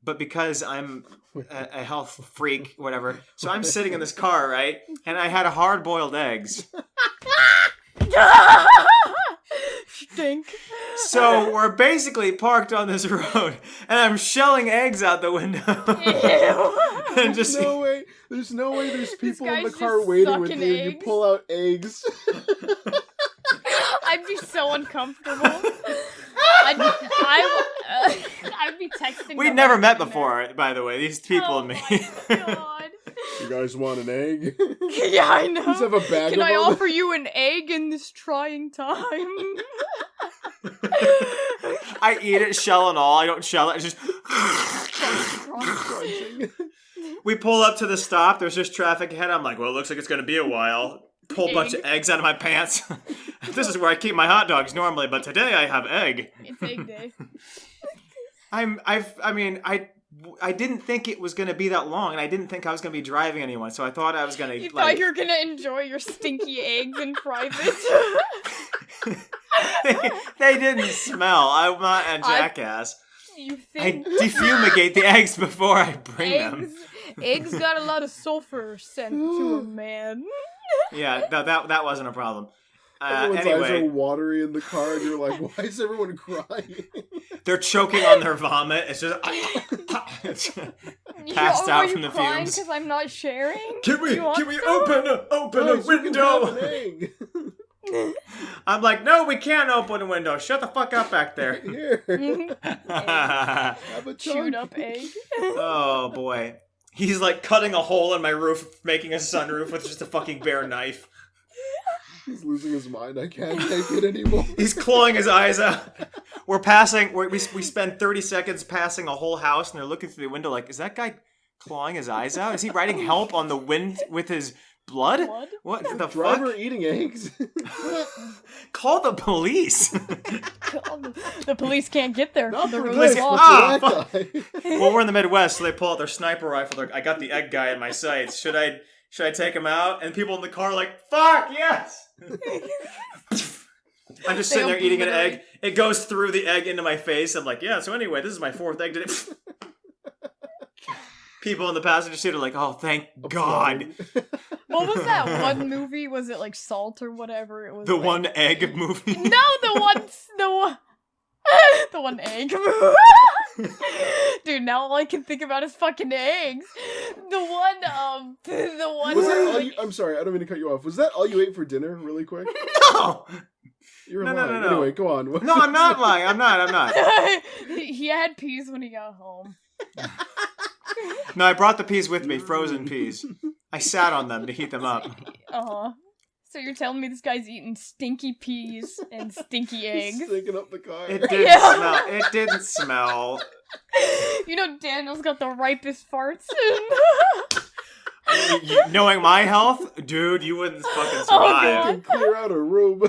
but because I'm a health freak, whatever, so I'm sitting in this car, right? And I had hard-boiled eggs. Stink. So we're basically parked on this road, and I'm shelling eggs out the window. Ew. And just There's no way there's people in the guy's car just waiting with sucking you and you eggs. pull out eggs. I'd be so uncomfortable. I'd be texting. We'd never met before, by the way. These people and me. Oh my God. You guys want an egg? Yeah, I know. Just have a bag Can of I them? offer you an egg in this trying time? I eat it, shell and all. I don't shell it. It's just. Crunching. We pull up to the stop. There's just traffic ahead. I'm like, well, it looks like it's going to be a while. Pull a bunch of eggs out of my pants. This is where I keep my hot dogs normally, but today I have egg. It's egg day. I didn't think it was going to be that long, and I didn't think I was going to be driving anyone, so I thought I was going to, You thought you were going to enjoy your stinky eggs in private? they didn't smell. I'm not a jackass. You I think defumigate the eggs before I bring them. Eggs got a lot of sulfur sent to them, man. Yeah, that wasn't a problem. Everyone's Anyway, eyes are watery in the car, and you're like, why is everyone crying? they're choking on their vomit. It's just passed out from the fumes. Because I'm not sharing. Can we open a window? I'm like, no, we can't open a window. Shut the fuck up back there. Here. Have a Chewed up egg. Oh boy. He's like cutting a hole in my roof, making a sunroof with just a fucking bare knife. He's losing his mind. I can't take it anymore. He's clawing his eyes out. We spend 30 seconds passing a whole house, and they're looking through the window like, is that guy clawing his eyes out? Is he writing help on the wind with his blood? What the Driver fuck? eating eggs. Call the police. The police can't get there. Not The for road this, is for locked. Ah, that guy. Well, we're in the Midwest, so they pull out their sniper rifle. They're like, I got the egg guy in my sights. Should I take him out? And people in the car are like, fuck, yes! I'm just sitting there eating an egg. It goes through the egg into my face. I'm like, yeah, so anyway, this is my 4th egg today. People in the passenger seat are like, oh, thank God. What was that one movie? Was it like Salt or whatever? It was The like... one egg movie? No, the one egg movie. Dude, now all I can think about is fucking eggs. The one. Was that all I'm sorry, I don't mean to cut you off. Was that all you ate for dinner, really quick? No! You're No. lying. Anyway, go on. No, I'm not lying. I'm not. He had peas when he got home. No, I brought the peas with me, frozen peas. I sat on them to heat them up. Uh-huh. So you're telling me this guy's eating stinky peas and stinky eggs? Stinking up the car. It didn't smell. It didn't smell. You know Daniel's got the ripest farts. knowing my health, dude, you wouldn't fucking survive. I can clear out a room.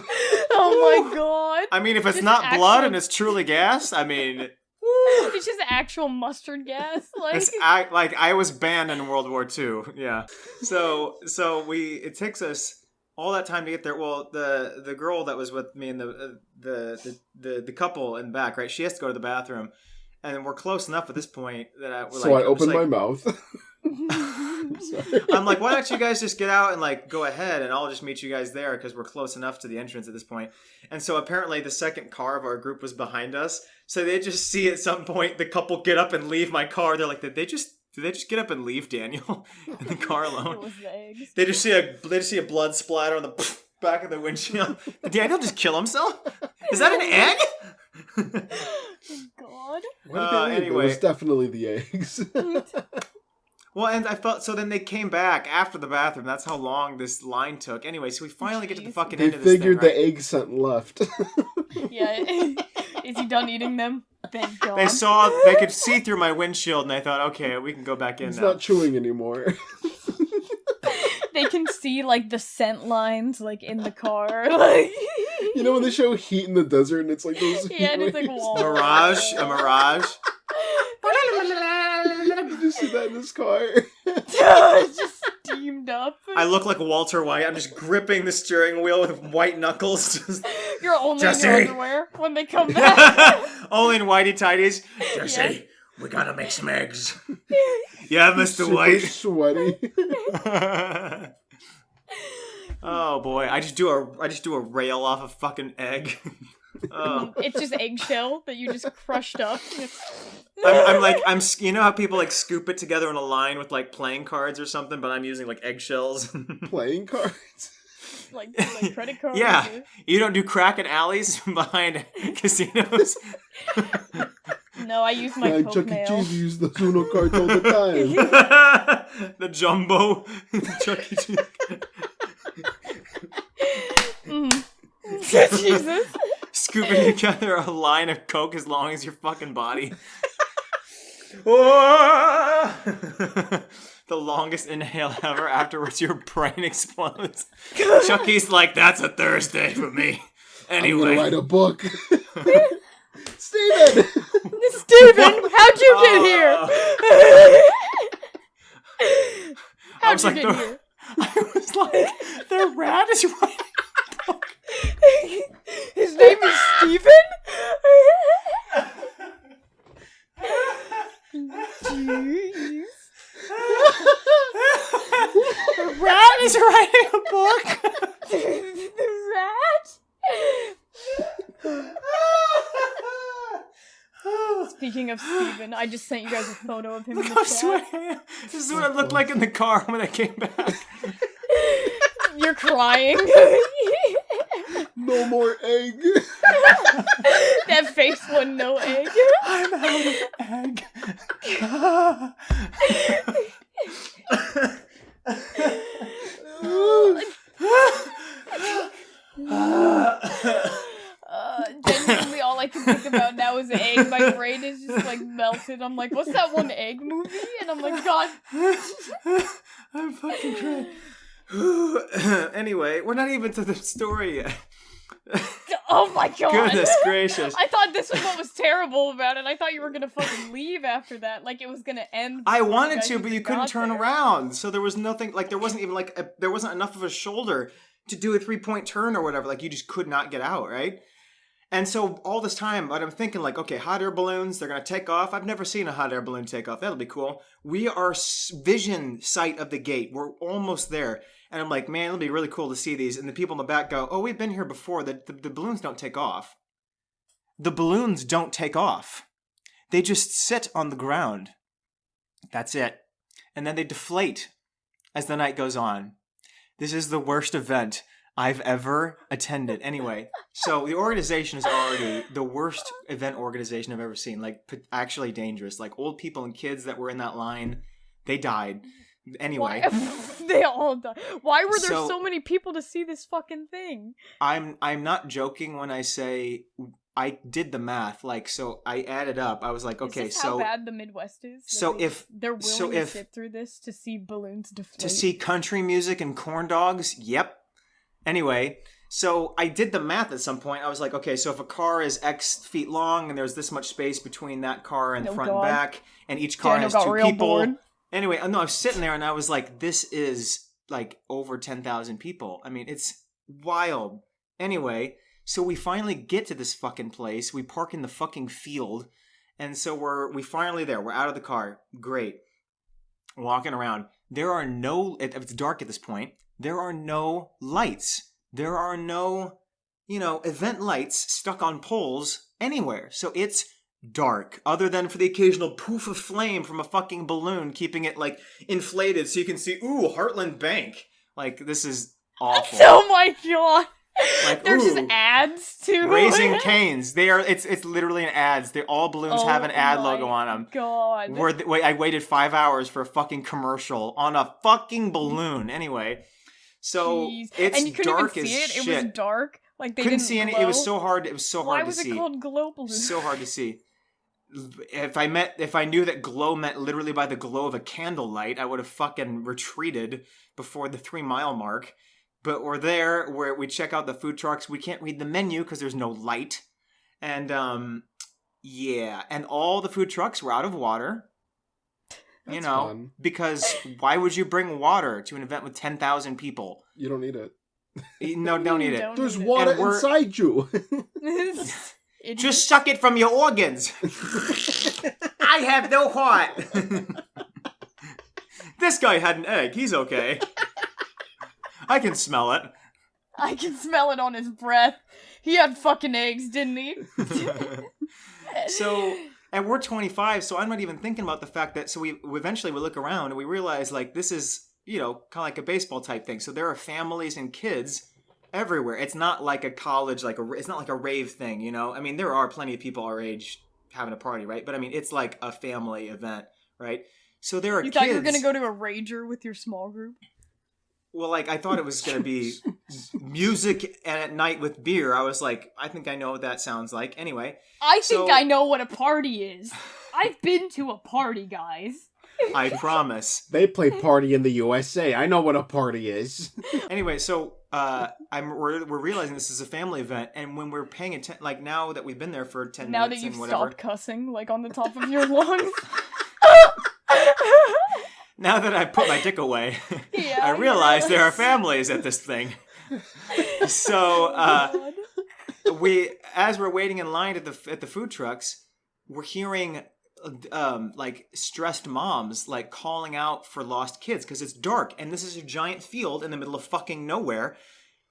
Oh my god. I mean, if it's not blood and it's truly gas, I mean... It's just actual mustard gas. Like I was banned in World War II. Yeah. So it takes us all that time to get there. Well, the girl that was with me and the couple in the back, right? She has to go to the bathroom, and we're close enough at this point that I opened my mouth. I'm like, why don't you guys just get out and like go ahead, and I'll just meet you guys there because we're close enough to the entrance at this point. And so apparently the second car of our group was behind us, so they just see at some point the couple get up and leave my car. They're like, did they just get up and leave Daniel in the car alone? It was the eggs. They just see a blood splatter on the back of the windshield. Did Daniel just kill himself? Is that an egg? God. Anyway, it was definitely the eggs. Well, and I felt so. Then they came back after the bathroom. That's how long this line took. Anyway, so we finally get to the fucking end of this thing. They figured right? the egg scent left. Yeah, is he done eating them? Thank God. They could see through my windshield, and they thought, okay, we can go back in now. He's not chewing anymore. They can see like the scent lines like in the car, like. You know when they show heat in the desert, and it's like those. Yeah, and it's like a mirage. Did you see that in this car? It's just steamed up. I look like Walter White. I'm just gripping the steering wheel with white knuckles. You're only in your underwear when they come back. Only in whitey tighties. Jesse, Yeah. we gotta make some eggs. Yeah, Mr. Super White. Sweaty. Oh boy, I just do a rail off a fucking egg. Oh. It's just eggshell that you just crushed up. I'm you know how people like scoop it together in a line with like playing cards or something, but I'm using like eggshells. Playing cards? like credit cards. Yeah, you don't do crack in alleys behind casinos. No, I use my Coke Chuck E. mail. Cheese use the Uno cards all the time. The jumbo Chuck E. Cheese. Jesus. Scooping together a line of Coke as long as your fucking body. The longest inhale ever. Afterwards, your brain explodes. Chucky's like, that's a Thursday for me. Anyway. I'm gonna write a book. Steven! Steven, how'd you get here? How'd you get here? I was like, the rat is writing a book. His name is Steven? Jeez. The rat is writing a book. The rat? Speaking of Steven, I just sent you guys a photo of him in the chat. This is what it looked like in the car when I came back. You're crying. No more egg. That face one, no egg. I'm out of egg. Genuinely, all I can think about now is egg. My brain is just like melted. I'm like, what's that one egg movie? And I'm like, God. I'm fucking crying. Anyway, we're not even to the story yet. Oh my God. Goodness gracious. I thought this was what was terrible about it. I thought you were gonna fucking leave after that. Like it was gonna end. I wanted to, but you couldn't turn around. So there was nothing, like there wasn't even like, there wasn't enough of a shoulder to do a 3-point turn or whatever. Like you just could not get out, right? And so all this time, but I'm thinking like, okay, hot air balloons, they're going to take off. I've never seen a hot air balloon take off. That'll be cool. We are vision sight of the gate. We're almost there. And I'm like, man, it'll be really cool to see these. And the people in the back go, oh, we've been here before. The balloons don't take off. The balloons don't take off. They just sit on the ground. That's it. And then they deflate as the night goes on. This is the worst event I've ever attended. Anyway, so the organization is already the worst event organization I've ever seen. Like, actually dangerous. Like, old people and kids that were in that line, they died. Anyway. They all died. Why were there so many people to see this fucking thing? I'm not joking when I say I did the math. Like, so I added up. I was like, okay, is this so how bad the Midwest is? So if they're willing to sit through this to see balloons deflate, to see country music and corn dogs, yep. Anyway, so I did the math at some point. I was like, okay, so if a car is X feet long and there's this much space between that car and front and back, and each car has 2 people. Bored. Anyway, no, I was sitting there and I was like, this is like over 10,000 people. I mean, it's wild. Anyway, so we finally get to this fucking place. We park in the fucking field. And so we finally there. We're out of the car. Great. Walking around. There are no, it's dark at this point. There are no lights. There are no, event lights stuck on poles anywhere. So it's dark, other than for the occasional poof of flame from a fucking balloon, keeping it like inflated so you can see, ooh, Heartland Bank. Like, this is awful. Oh my god. Like, they're just ads too. Raising Cane's. It's literally an ads. All balloons have an ad logo on them. God. I waited 5 hours for a fucking commercial on a fucking balloon. Anyway, so Jeez. it's and you couldn't dark even see as it. shit. It was dark. Like they couldn't didn't see any. glow. It was so hard. It was so hard to see. Why was it called glow balloon? So hard to see. If I knew that glow meant literally by the glow of a candlelight, I would have fucking retreated before the 3-mile mark. But we're there, where we check out the food trucks. We can't read the menu because there's no light. And, yeah. And all the food trucks were out of water. That's fun. Because why would you bring water to an event with 10,000 people? You don't need it. No, don't need it. There's water inside you. Just suck it from your organs. I have no heart. This guy had an egg. He's okay. I can smell it. I can smell it on his breath. He had fucking eggs, didn't he? So, and we're 25, so I'm not even thinking about the fact that, so we eventually we look around and we realize, like, this is, kind of like a baseball type thing. So there are families and kids everywhere. It's not like a college, it's not like a rave thing, I mean, there are plenty of people our age having a party, right? But I mean, it's like a family event, right? So there are kids. You thought you were going to go to a rager with your small group? Well, like, I thought it was going to be music and at night with beer. I was like, I think I know what that sounds like. Anyway. I think I know what a party is. I've been to a party, guys. I promise. They play Party in the USA. I know what a party is. Anyway, so we're realizing this is a family event, and when we're paying attention, like, now that we've been there for 10 minutes and whatever. Now that you've stopped cussing, like, on the top of your lungs. Now that I put my dick away, yeah, I realize there are families at this thing. So, as we're waiting in line at the food trucks, we're hearing like stressed moms like calling out for lost kids because it's dark and this is a giant field in the middle of fucking nowhere,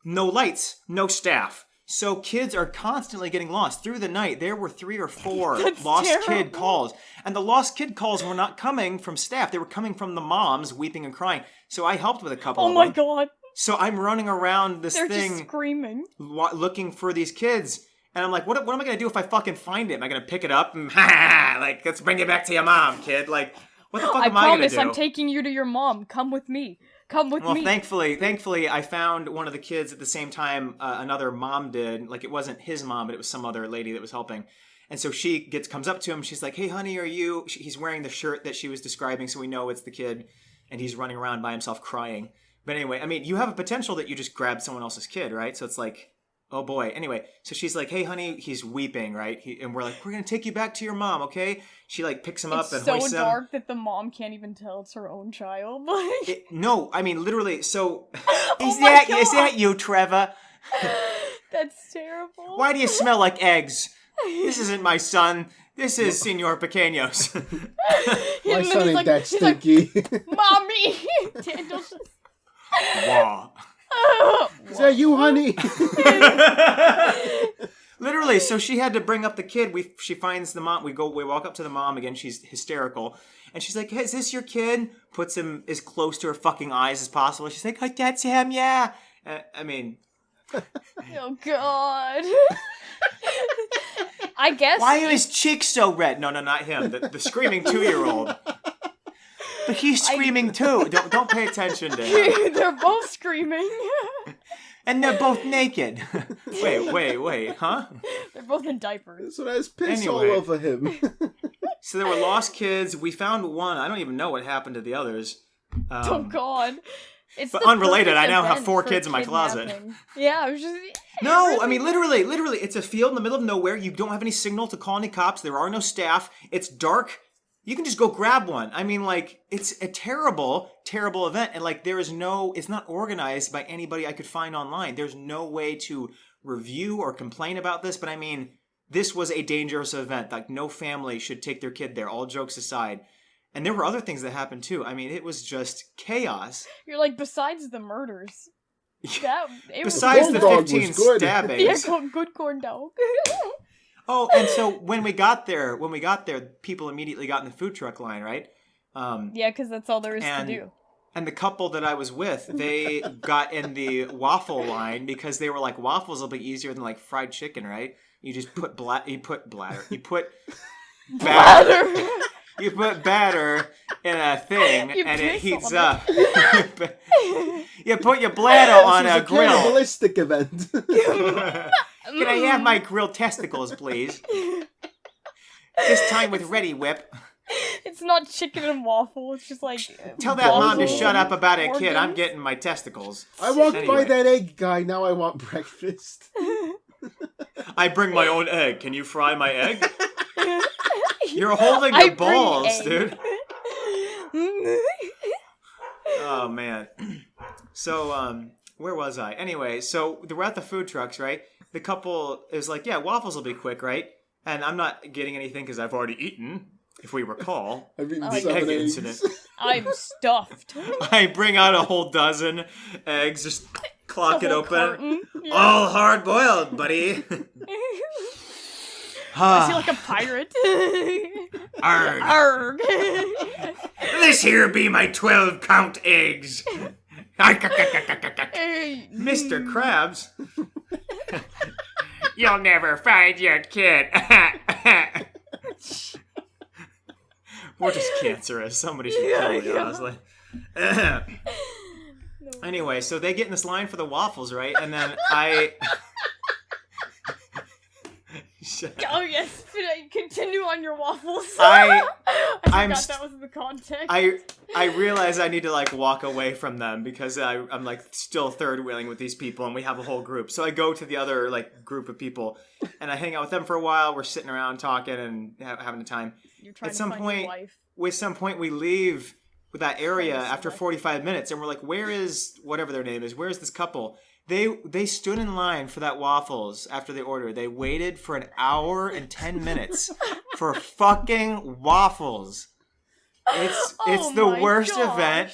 no lights, no staff. So kids are constantly getting lost. Through the night, there were 3 or 4 lost kid calls. And the lost kid calls were not coming from staff. They were coming from the moms weeping and crying. So I helped with a couple of them. Oh my god. So I'm running around this thing. They're just screaming. Looking for these kids. And I'm like, what am I going to do if I fucking find it? Am I going to pick it up and, like, let's bring it back to your mom, kid? Like, what the fuck am I going to do? I promise I'm taking you to your mom. Come with me. Come with me. Well, thankfully, I found one of the kids at the same time another mom did. Like, it wasn't his mom, but it was some other lady that was helping. And so she comes up to him. She's like, hey, honey, are you... He's wearing the shirt that she was describing, so we know it's the kid. And he's running around by himself crying. But anyway, I mean, you have a potential that you just grab someone else's kid, right? So it's like... Oh boy. Anyway, so she's like, hey, honey, he's weeping, right? And we're like, we're going to take you back to your mom, okay? She, like, picks him up and hoists him. It's so dark that the mom can't even tell it's her own child. No, I mean, literally, so... Is Oh that you, Trevor? That's terrible. Why do you smell like eggs? This isn't my son. This is Señor Pequeños. My son ain't that stinky. Like, Mommy! Daniel's just... Wow. Is that you, honey? Literally, so she had to bring up the kid. She finds the mom. We walk up to the mom again. She's hysterical. And she's like, hey, is this your kid? Puts him as close to her fucking eyes as possible. She's like, oh, that's him, yeah. I mean... Oh, God. I guess... Why are his cheeks so red? No, not him. The screaming 2-year-old. But he's screaming too. Don't pay attention to him. They're both screaming. And they're both naked. wait, huh? They're both in diapers. So that's piss all over him. So there were lost kids. We found one. I don't even know what happened to the others. Oh, God. It's but unrelated, I now have 4 kids in my closet. Yeah, I was just... No, I mean, literally, it's a field in the middle of nowhere. You don't have any signal to call any cops. There are no staff. It's dark. You can just go grab one. I mean, like, it's a terrible, terrible event. And, like, it's not organized by anybody I could find online. There's no way to review or complain about this. But, I mean, this was a dangerous event. Like, no family should take their kid there, all jokes aside. And there were other things that happened, too. I mean, it was just chaos. You're like, besides the murders... Besides the 15 stabbings. Yeah, good corn dog. Oh, and so when we got there, people immediately got in the food truck line, right? Yeah, because that's all there is to do. And the couple that I was with, they got in the waffle line because they were like, waffles will be easier than like fried chicken, right? You just put batter. You put batter in a thing and it heats up. You put your bladder on a grill. This is a cannibalistic event. Can I have my grilled testicles, please? This time with Ready Whip. It's not chicken and waffle. It's just like... Tell that mom to shut up about a kid. I'm getting my testicles. I walked by that egg guy. Now I want breakfast. I bring my own egg. Can you fry my egg? You're holding the balls, dude. Oh, man. So, where was I? Anyway, so we're at the food trucks, right? The couple is like, yeah, waffles will be quick, right? And I'm not getting anything because I've already eaten, if we recall. I've eaten the 7 egg eggs. incident. I'm stuffed. I bring out a whole dozen eggs, just clock it open. Yeah. All hard-boiled, buddy. I feel like a pirate. Arg. Arg. This here be my 12-count eggs. Mr. Krabs. You'll never find your kid. We're just cancerous. Somebody should kill me, honestly. Anyway, so they get in this line for the waffles, right? And then Oh yes, continue on your waffles. I forgot that was the context. I realize I need to like walk away from them because I'm like still third wheeling with these people and we have a whole group. So I go to the other like group of people and I hang out with them for a while. We're sitting around talking and having a time. You're trying At some point we leave with that area after 45 minutes and we're like, where is whatever their name is? Where is this couple? They stood in line for that waffles after they ordered. They waited for an hour and 10 minutes for fucking waffles. It's the worst event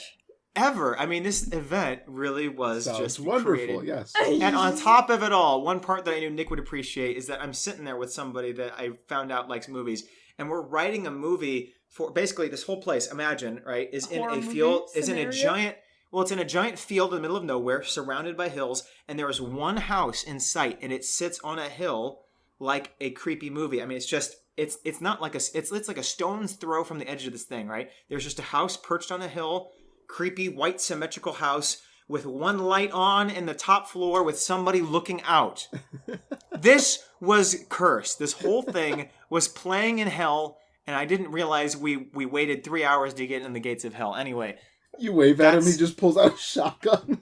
ever. I mean, this event really was just wonderful, created. Yes. And on top of it all, one part that I knew Nick would appreciate is that I'm sitting there with somebody that I found out likes movies, and we're writing a movie for basically this whole place. Imagine, right, is in a field, is in a giant. Well, it's in a giant field in the middle of nowhere, surrounded by hills, and there is one house in sight, and it sits on a hill like a creepy movie. I mean, it's not like it's like a stone's throw from the edge of this thing, right? There's just a house perched on a hill, creepy white symmetrical house with one light on in the top floor with somebody looking out. This was cursed. This whole thing was playing in hell, and I didn't realize we waited 3 hours to get in the gates of hell. Anyway. You wave at him, he just pulls out a shotgun.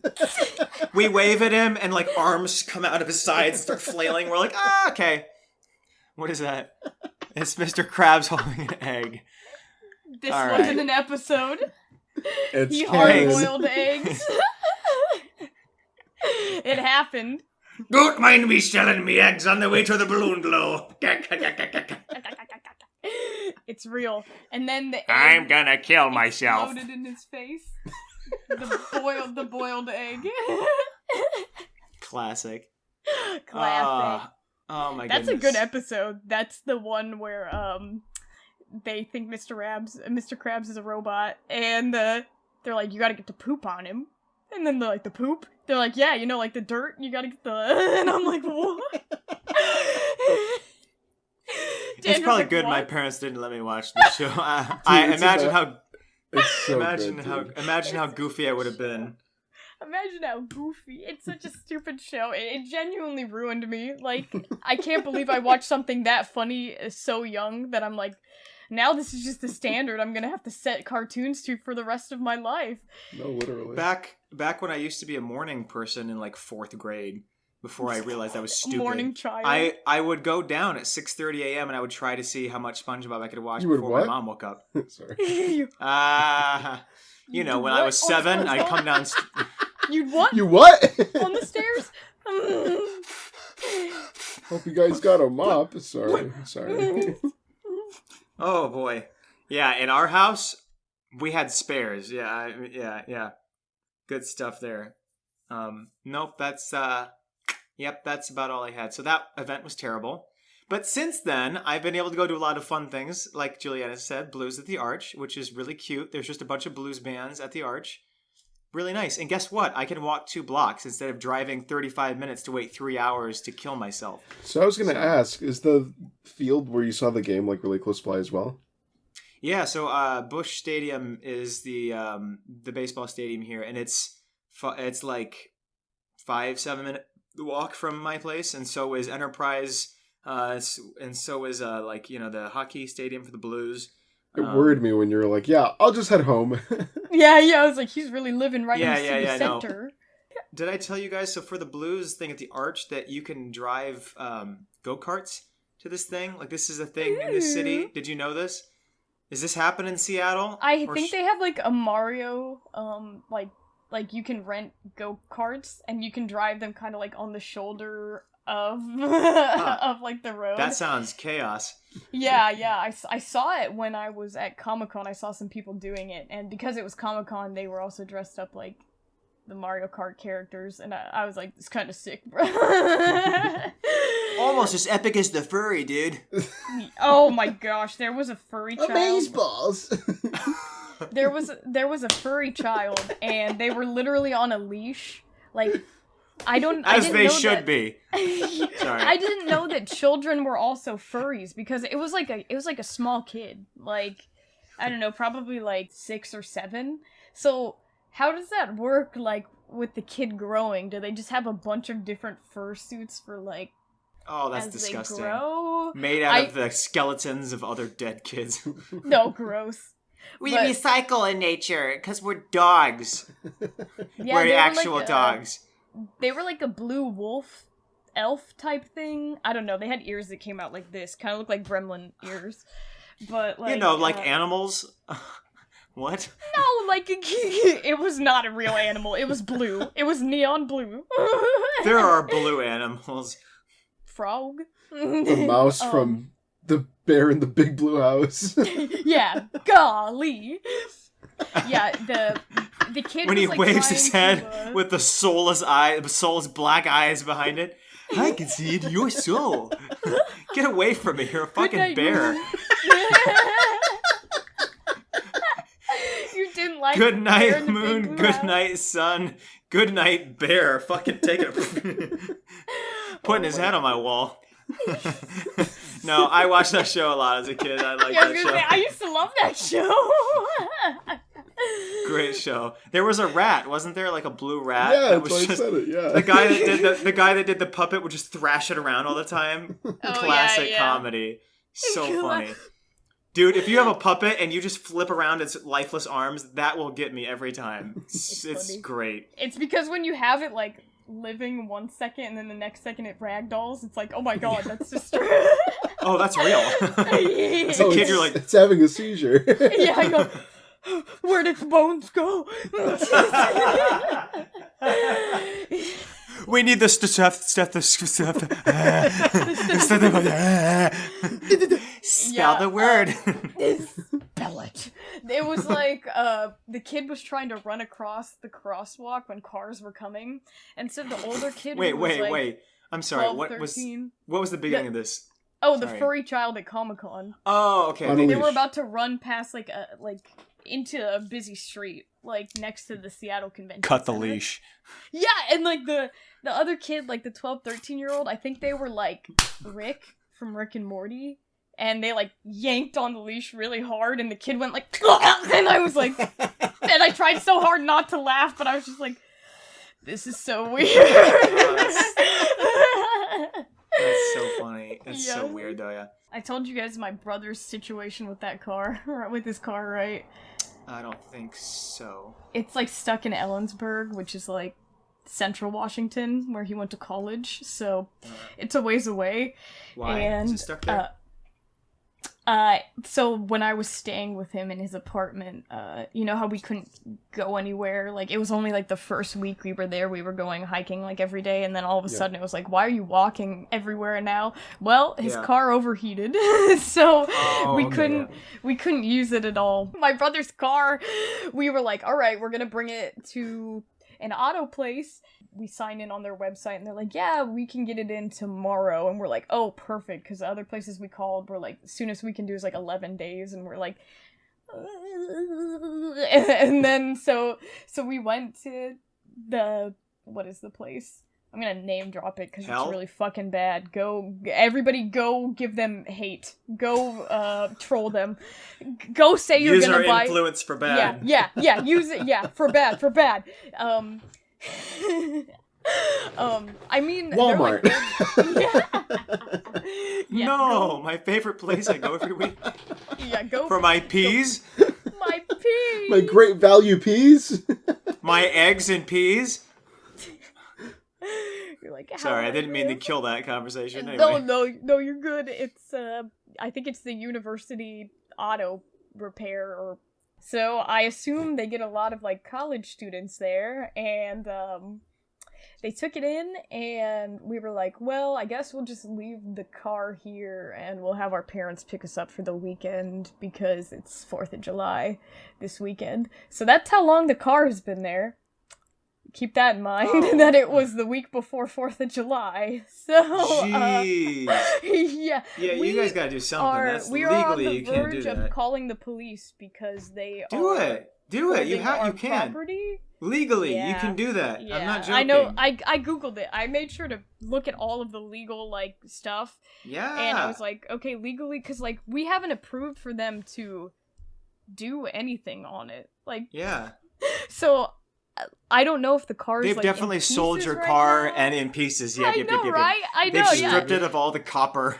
We wave at him, and like arms come out of his sides and start flailing. We're like, okay. What is that? It's Mr. Krabs holding an egg. This wasn't an episode. It's he hard-boiled eggs. It happened. Don't mind me selling me eggs on the way to the balloon glow. It's real. And then the egg I'm gonna kill myself. Exploded in his face. The boiled egg. Classic. Classic. Oh my That's goodness. a good episode. That's the one where they think Mr. Krabs is a robot, and they're like, you gotta get the poop on him. And then they're like, the poop? They're like, yeah, you know, like the dirt, you gotta get the... And I'm like, what? It's probably good my parents didn't let me watch the show. I imagine how... It's so imagine how goofy I would have been. Imagine how goofy. It's such a stupid show. It genuinely ruined me. Like, I can't believe I watched something that funny so young that I'm like, now this is just the standard I'm gonna have to set cartoons to for the rest of my life. No, literally. Back when I used to be a morning person in like 4th grade, before I realized I was stupid. Morning child. I would go down at 6:30 a.m. and I would try to see how much SpongeBob I could watch You would before what? my mom woke up. Sorry. You know, when I was 7, I'd come down. You'd what? You what? On the stairs? Hope you guys got a mop. Sorry. Oh boy, yeah. In our house, we had spares. Yeah. Good stuff there. Nope. That's that's about all I had. So that event was terrible. But since then, I've been able to go to a lot of fun things, like Julianna said, Blues at the Arch, which is really cute. There's just a bunch of blues bands at the Arch. Really nice. And guess what? I can walk 2 blocks instead of driving 35 minutes to wait 3 hours to kill myself. So I was going to ask, is the field where you saw the game like really close by as well? Yeah, so Busch Stadium is the baseball stadium here, and it's like 5-7 minute walk from my place, and so is Enterprise, and so is like the hockey stadium for the Blues. It worried me when you were like, "Yeah, I'll just head home." Yeah. I was like, he's really living right in the city center. No. Did I tell you guys? So for the Blues thing at the Arch, that you can drive go-karts to this thing. Like this is a thing in this city. Did you know this? Does this happen in Seattle? I think they have like a Mario, like you can rent go-karts and you can drive them kind of like on the shoulder of of like the road. That sounds chaos. Yeah. I saw it when I was at Comic-Con. I saw some people doing it, and because it was Comic-Con, they were also dressed up like the Mario Kart characters, and I was like, it's kind of sick, bro. Almost as epic as the furry, dude. Oh my gosh, there was a furry child. Baseballs. There was a furry child, and they were literally on a leash. Like, As they should be. Sorry. I didn't know that children were also furries, because it was like a small kid, like, I don't know, probably like 6 or 7. So how does that work, like, with the kid growing? Do they just have a bunch of different fursuits for like? Oh, that's as disgusting. They grow? Made out of the skeletons of other dead kids. No, gross. We recycle in nature because we're dogs. Yeah, we're actual dogs. They were like a blue wolf elf type thing. I don't know. They had ears that came out like this. Kind of looked like gremlin ears. But like... like animals. What? No, like, it was not a real animal. It was blue. It was neon blue. There are blue animals. Frog? The mouse from the Bear in the Big Blue House. Yeah, golly. Yeah, the kid when was, he like, waves his head to, with the soulless black eyes behind it. I can see it, your soul. Get away from me, you're a fucking night, bear. You didn't like good night, Bear moon, good night, sun, good night, bear. Fucking take it. Putting his head on my wall. No, I watched that show a lot as a kid. I liked that show. I used to love that show. Great show. There was a rat, wasn't there? Like a blue rat. Yeah, that's why I said it. Yeah. The guy that did the puppet would just thrash it around all the time. Classic comedy. So funny. Dude, if you have a puppet and you just flip around its lifeless arms, that will get me every time. It's great. It's because when you have it, like, living 1 second and then the next second it ragdolls, it's like, oh my god, that's just... Oh, that's real. As a kid, you're like... It's having a seizure. Yeah, I go... Where'd its bones go? We need the stuff. Spell the word. Spell it. It was like the kid was trying to run across the crosswalk when cars were coming, and so the older kid. Wait. I'm sorry. 12, what 13, was the beginning of this? Oh, the furry child at Comic-Con. Oh, okay. They were about to run past into a busy street, like next to the Seattle Convention Cut the Center. leash. Yeah, and like the other kid, like the 12, 13-year-old, I think they were like Rick from Rick and Morty, and they like yanked on the leash really hard, and the kid went like, and I was like, and I tried so hard not to laugh, but I was just like, This is so weird. That's so funny. It's so weird, though, yeah. I told you guys my brother's situation with that car, with his car, right? I don't think so. It's, like, stuck in Ellensburg, which is, like, central Washington, where he went to college, so it's a ways away. Why? And, is it stuck there? So when I was staying with him in his apartment, you know how we couldn't go anywhere? Like, it was only, like, the first week we were there, we were going hiking, like, every day, and then all of a sudden it was like, why are you walking everywhere now? Well, his car overheated, so we couldn't use it at all. My brother's car, we were like, alright, we're gonna bring it to an auto place. We sign in on their website and they're like, yeah, we can get it in tomorrow. And we're like, oh, perfect. Because the other places we called were like, soonest we can do is like 11 days. And we're like, and then so we went to what is the place? I'm going to name drop it because it's really fucking bad. Everybody go give them hate. Go I troll them. Go say you're use gonna our buy influence for bad. Yeah. Use it. Yeah, for bad. I mean, Walmart. My favorite place I go every week. Yeah, go for my peas. My peas. My great value peas. My eggs and peas. You're like, sorry, I didn't mean to kill that conversation. Anyway. No, you're good. It's I think it's the university auto repair or. So I assume they get a lot of like college students there, and they took it in, and we were like, well, I guess we'll just leave the car here, and we'll have our parents pick us up for the weekend, because it's 4th of July this weekend. So that's how long the car has been there. Keep that in mind, that it was the week before 4th of July. So, jeez. Yeah, you guys gotta do something. That's legally, you can't do that. We are on the verge of calling the police because they do are... Do it. You can. Property? Legally, you can do that. Yeah. I'm not joking. I know. I googled it. I made sure to look at all of the legal like stuff. Yeah. And I was like, okay, legally, because like we haven't approved for them to do anything on it. Like. Yeah. So. I don't know if the car is They've like, definitely in sold your right car now. and in pieces. I know, right? I know. They've stripped it of all the copper.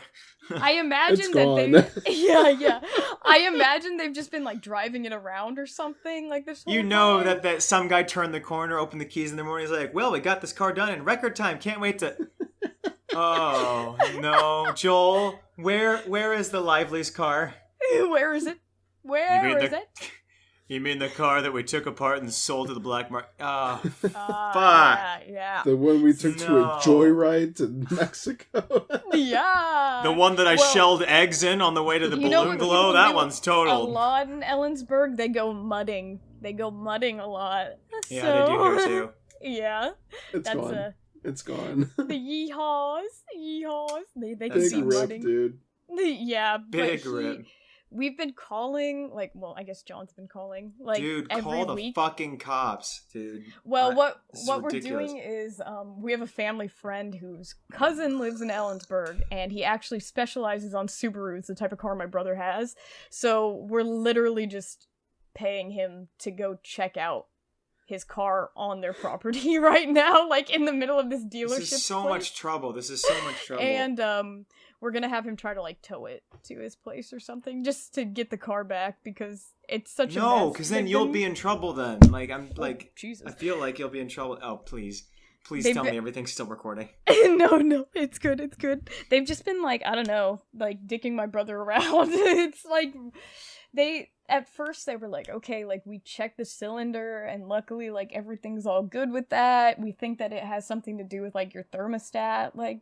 I imagine that they. Yeah. I imagine they've just been like driving it around or something like this. You know that some guy turned the corner, opened the keys in the morning. He's like, "Well, we got this car done in record time. Can't wait to." Oh no, Joel! Where is the Lively's car? Where is it? Where is it? You mean the car that we took apart and sold to the black market? Oh, fuck. Yeah. The one we took to a joyride to Mexico? Yeah. The one that I shelled eggs in on the way to the balloon glow? That one's totaled. A lot in Ellensburg, they go mudding. They go mudding a lot. Yeah, they do here too. Yeah. It's gone. It's gone. The yeehaws. They can see mudding. Dude. Yeah, big rip. We've been calling, like, well, I guess John's been calling, like, dude, every call the week. Fucking cops, dude. Well, what we're ridiculous. doing is, we have a family friend whose cousin lives in Ellensburg, and he actually specializes on Subarus, the type of car my brother has. So we're literally just paying him to go check out his car on their property right now, like in the middle of this dealership. This is so much trouble. And we're gonna have him try to like tow it to his place or something, just to get the car back, because it's such a mess. No, because then you'll be in trouble then. Like, Jesus. I feel like you'll be in trouble. Oh, please tell me everything's still recording. No, it's good. They've just been like, I don't know, like dicking my brother around. It's like, at first they were like, okay, like we checked the cylinder and luckily like everything's all good with that. We think that it has something to do with like your thermostat, like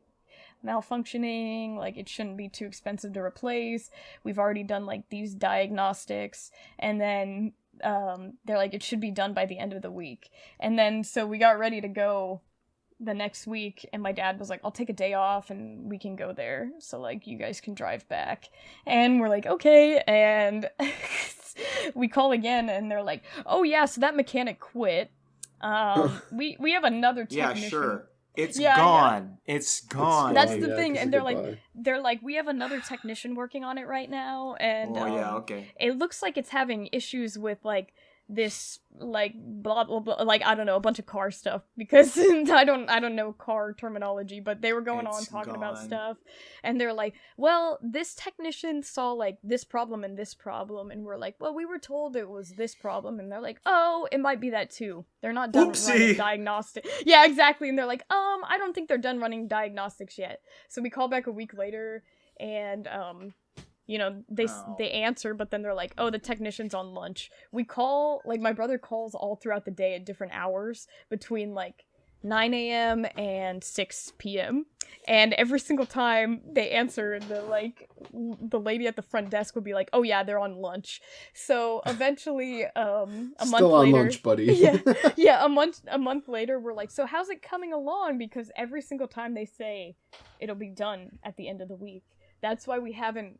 malfunctioning, like it shouldn't be too expensive to replace. We've already done like these diagnostics, and then they're like, it should be done by the end of the week. And then so we got ready to go the next week, and my dad was like, I'll take a day off and we can go there, so like you guys can drive back. And we're like, okay. And we call again and they're like, oh yeah, so that mechanic quit. We have another technician. Yeah, sure. It's gone. Yeah. It's gone. That's the thing. And they're like, we have another technician working on it right now, and okay. It looks like it's having issues with like this like blah blah blah, like I don't know, a bunch of car stuff, because I don't know car terminology, but they were going on talking about stuff, and they're like, well, this technician saw like this problem, and we're like, well, we were told it was this problem, and they're like, oh, it might be that too. They're not done running diagnostic. Yeah, exactly. And they're like, I don't think they're done running diagnostics yet. So we call back a week later, and you know, they answer, but then they're like, oh, the technician's on lunch. We call, like, my brother calls all throughout the day at different hours between, like, 9 a.m. and 6 p.m. And every single time they answer, the lady at the front desk would be like, oh, yeah, they're on lunch. So eventually, a month Still on later, lunch, buddy. yeah, a month later, we're like, so how's it coming along? Because every single time they say it'll be done at the end of the week. That's why we haven't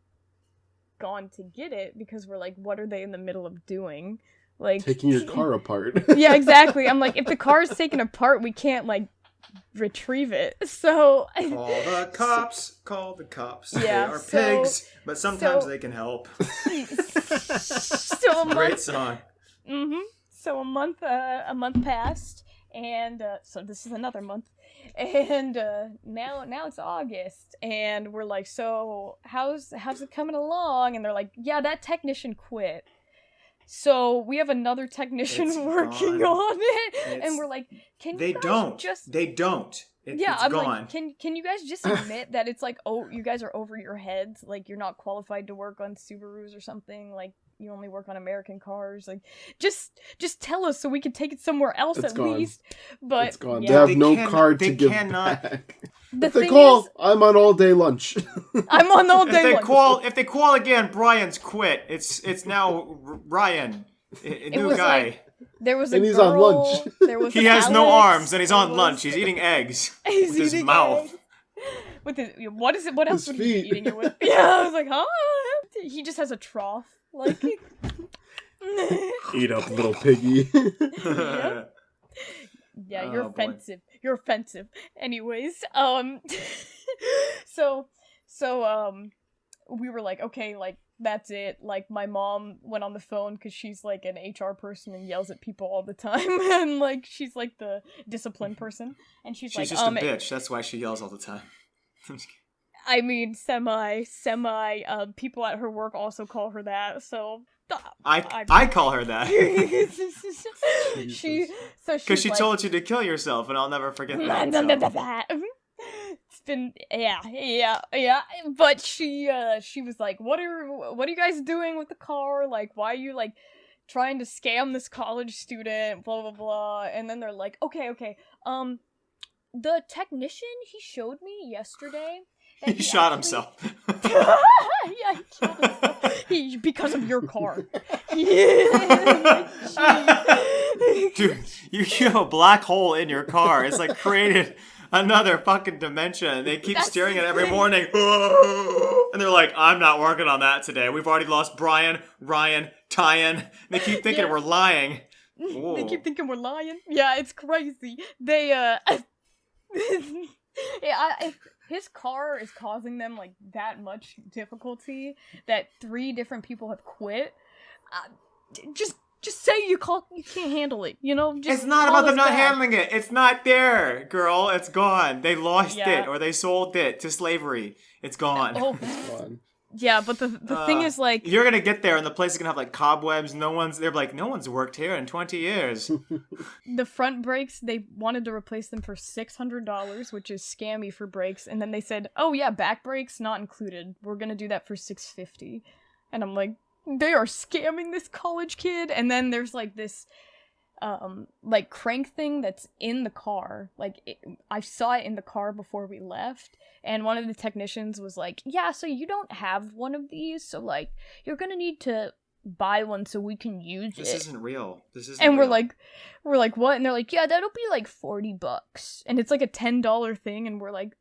gone to get it, because we're like, what are they in the middle of doing? Like taking your car apart. Yeah, exactly. I'm like, if the car is taken apart, we can't like retrieve it. So call the cops. Yeah, they are pigs, but sometimes they can help. Great song. So a month passed, and so this is another month. And now it's August, and we're like, so how's it coming along? And they're like, yeah, that technician quit. So we have another technician working on it, and we're like, They don't. I'm like, can you guys just admit that it's like, oh, you guys are over your heads, like you're not qualified to work on Subarus or something, like you only work on American cars, like just tell us so we can take it somewhere else at least. But it's gone. Yeah. They have no card to give back. If they call, I'm on all day lunch. I'm on all day lunch. If they call again, Brian's quit. It's now Ryan, a new guy. Like, there was and he's on lunch. He has no arms and he's on lunch. He's eating eggs with his mouth. With his, what is it? What else would he be eating it with? Yeah, I was like, huh? He just has a trough. Like, eat up, little piggy. Yeah, you're offensive. Boy. You're offensive. Anyways, so we were like, okay, like that's it. Like my mom went on the phone because she's like an HR person and yells at people all the time, and like she's like the discipline person, and she's like, just a bitch. That's why she yells all the time. I mean, semi. People at her work also call her that. So I call her that. Because she like, told you to kill yourself, and I'll never forget that. It's been yeah. But she was like, what are you guys doing with the car? Like, why are you like trying to scam this college student? Blah blah blah. And then they're like, okay. The technician he showed me yesterday. He shot himself. Yeah, he killed himself. Because of your car. Yeah. Dude, you have a black hole in your car. It's like created another fucking dimension. They keep staring at it every morning. And they're like, I'm not working on that today. We've already lost Brian, Ryan, Tyan. They keep thinking we're lying. Whoa. They keep thinking we're lying. Yeah, it's crazy. They, if his car is causing them like that much difficulty that 3 different people have quit, just say you can't handle it, you know? Just it's not about them not handling it. It's not there, girl. It's gone. They lost it or they sold it to slavery. It's gone. Oh, yeah, but the thing is, like, you're gonna get there and the place is gonna have like cobwebs. They're like, no one's worked here in 20 years. The front brakes, they wanted to replace them for $600, which is scammy for brakes. And then they said, oh yeah, back brakes not included. We're gonna do that for $650. And I'm like, they are scamming this college kid. And then there's like this like crank thing that's in the car. Like I saw it in the car before we left, and one of the technicians was like, yeah, so you don't have one of these, so like you're gonna need to buy one so we can use this. This isn't real. And we're like what? And they're like, yeah, that'll be like $40, and it's like a $10 thing. And we're like,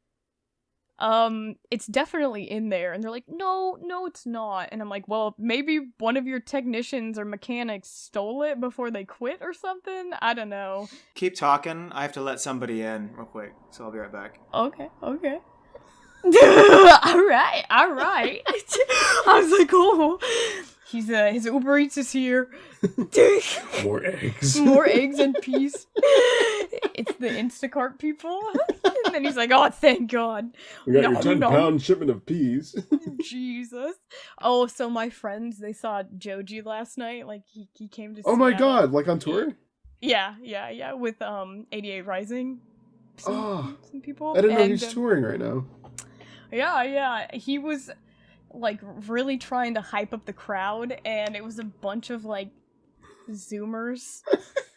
it's definitely in there. And they're like, no, it's not. And I'm like, well, maybe one of your technicians or mechanics stole it before they quit or something. I don't know. Keep talking. I have to let somebody in real quick, so I'll be right back. Okay. All right. I was like, oh, his Uber Eats is here. More eggs. More eggs and peas. It's the Instacart people. And then he's like, oh, thank God. We got your 10-pound shipment of peas. Jesus. Oh, so my friends, they saw Joji last night. Like, he came to see. Oh my God, like on tour? Yeah, with 88 Rising. Some people. I didn't know he's touring right now. Yeah. He was, like, really trying to hype up the crowd, and it was a bunch of, like, Zoomers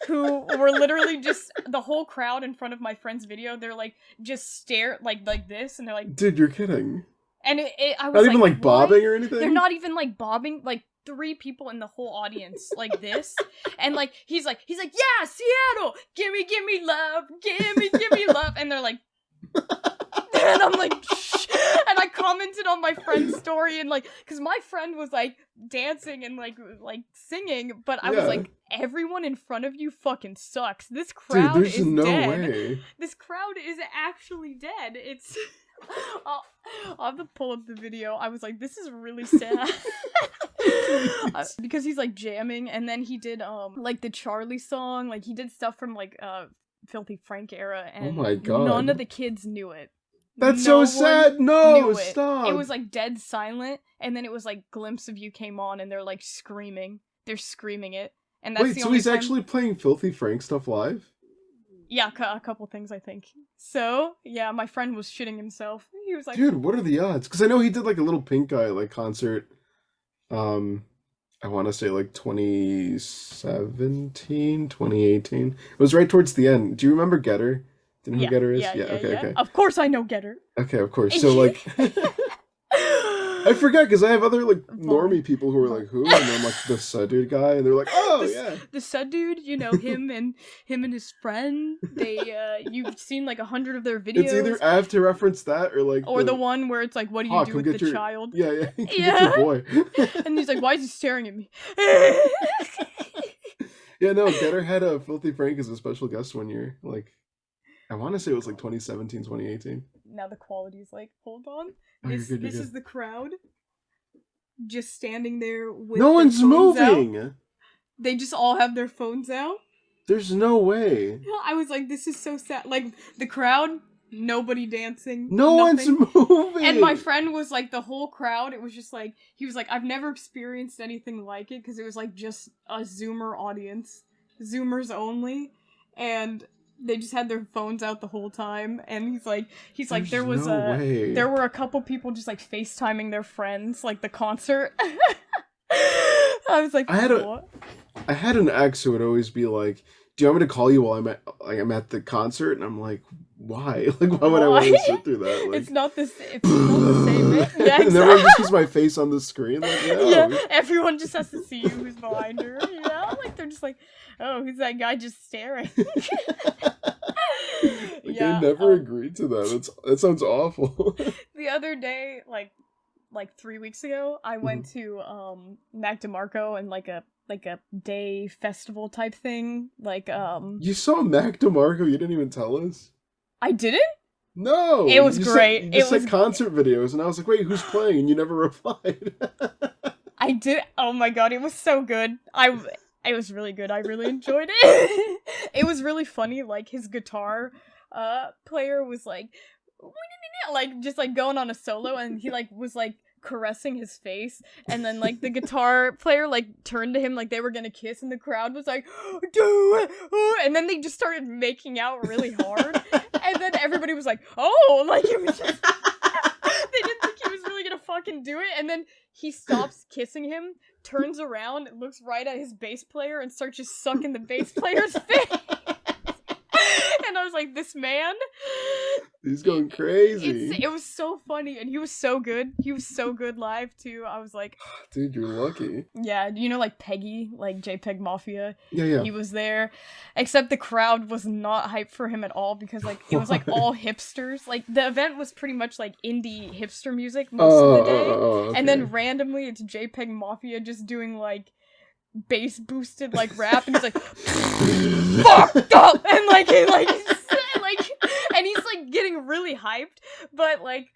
who were literally just the whole crowd in front of my friend's video. They're like just stare like this, and they're like, "Dude, you're kidding!" And I was not even like bobbing or anything. They're not even like bobbing. Like 3 people in the whole audience like this, and like he's like, yeah, Seattle, gimme love, gimme love, and they're like, and I'm like, shh. And I commented on my friend's story, and like, because my friend was like dancing and like singing, but I was like, everyone in front of you fucking sucks. This crowd Dude, is no dead. Way. This crowd is actually dead. It's. I'll have to pull up the video. I was like, this is really sad. Because he's like jamming, and then he did like the Charlie song, like he did stuff from like Filthy Frank era, and oh my God, none of the kids knew it. That's so sad. No, stop. It was like dead silent, and then it was like Glimpse of You came on, and they're like screaming. They're screaming it, and that's Wait, the so only he's time... actually playing Filthy Frank stuff live? Yeah, a couple things, I think. So, yeah, my friend was shitting himself. He was like... Dude, what are the odds? Because I know he did, like, a little Pink Guy, like, concert, I want to say, like, 2017, 2018. It was right towards the end. Do you remember Getter? Do you know who Getter is? Yeah, okay. Of course I know Getter. Okay, of course. So, like... I forgot, because I have other, like, normie people who are like, who? And I'm like, the Sud Dude guy, and they're like, oh, yeah. The Sud Dude, you know, him and his friend, they, you've seen, like, 100 of their videos. It's either I have to reference that, or, like... Or the one where it's like, what do you do with the child? Yeah. Get your boy. And he's like, why is he staring at me? Yeah, no, Getter had a Filthy Frank as a special guest one year. Like, I want to say it was, like, 2017, 2018. Now the quality's like, hold on. Oh, this you're good. is the crowd just standing there with no one's moving. Out. They just all have their phones out. There's no way. I was like, this is so sad. Like, the crowd, nobody dancing. No nothing. One's moving. And my friend was like, the whole crowd, it was just like, he was like, I've never experienced anything like it, because it was like just a Zoomer audience. Zoomers only. And they just had their phones out the whole time, and he's like, there was there were a couple people just like FaceTiming their friends, like the concert. I was like, what? I had an ex who would always be like, do you want me to call you while I'm at the concert? And I'm like, why? Like, why would I want to sit through that? Like, it's not the same. Yeah, exactly. And everyone just sees my face on the screen. Like, no. Yeah, everyone just has to see you who's behind her. You know, like they're just like, oh, who's that guy just staring? I never agreed to that. That sounds awful. The other day, like 3 weeks ago, I went to Mac DeMarco and like a day festival type thing. Like You saw Mac DeMarco? You didn't even tell us? I didn't? No. It was great. You said concert videos, and I was like, wait, who's playing? And you never replied. I did. Oh my God, it was so good. It was really good. I really enjoyed it. It was really funny. Like, his guitar player was like just like going on a solo, and he like was like caressing his face, and then like the guitar player like turned to him like they were gonna kiss, and the crowd was like, do it, and then they just started making out really hard, and then everybody was like, oh, like it was just they didn't think he was really gonna fucking do it, and then he stops kissing him, turns around, looks right at his bass player, and starts just sucking the bass player's face. And I was like, this man, he's going crazy. It was so funny, and he was so good. He was so good live too. I was like, dude, you're lucky. Yeah, you know, like Peggy, like JPEG Mafia. Yeah. He was there, except the crowd was not hyped for him at all, because like it was like all hipsters. Like the event was pretty much like indie hipster music most of the day, okay. And then randomly it's JPEG Mafia just doing like bass boosted like rap, and he's like fucked up, and like and he's like getting really hyped, but like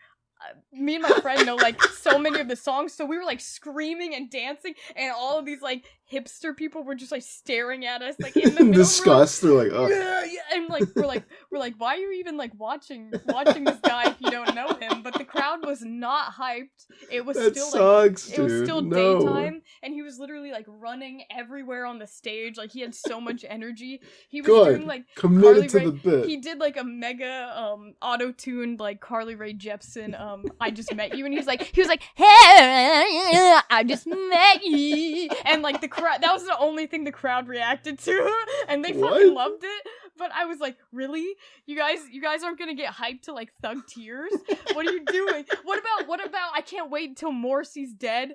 me and my friend know like so many of the songs, so we were like screaming and dancing, and all of these like hipster people were just like staring at us like in the middle. Disgust. They're like, oh. Yeah, and like we're like, why are you even like watching this guy if you don't know him? But the crowd was not hyped. It was That still sucks, like, it was dude. still No. daytime, and he was literally like running everywhere on the stage. Like he had so much energy. He was Good. doing like Committed Carly to the bit. He did like a mega auto-tuned like Carly Rae Jepsen I Just Met You, and he was like hey, I just met you, and like the crowd, that was the only thing the crowd reacted to, and they fucking loved it. But I was like, really? You guys aren't gonna get hyped to like Thug Tears? What are you doing? What about I Can't Wait Until Morrissey's Dead?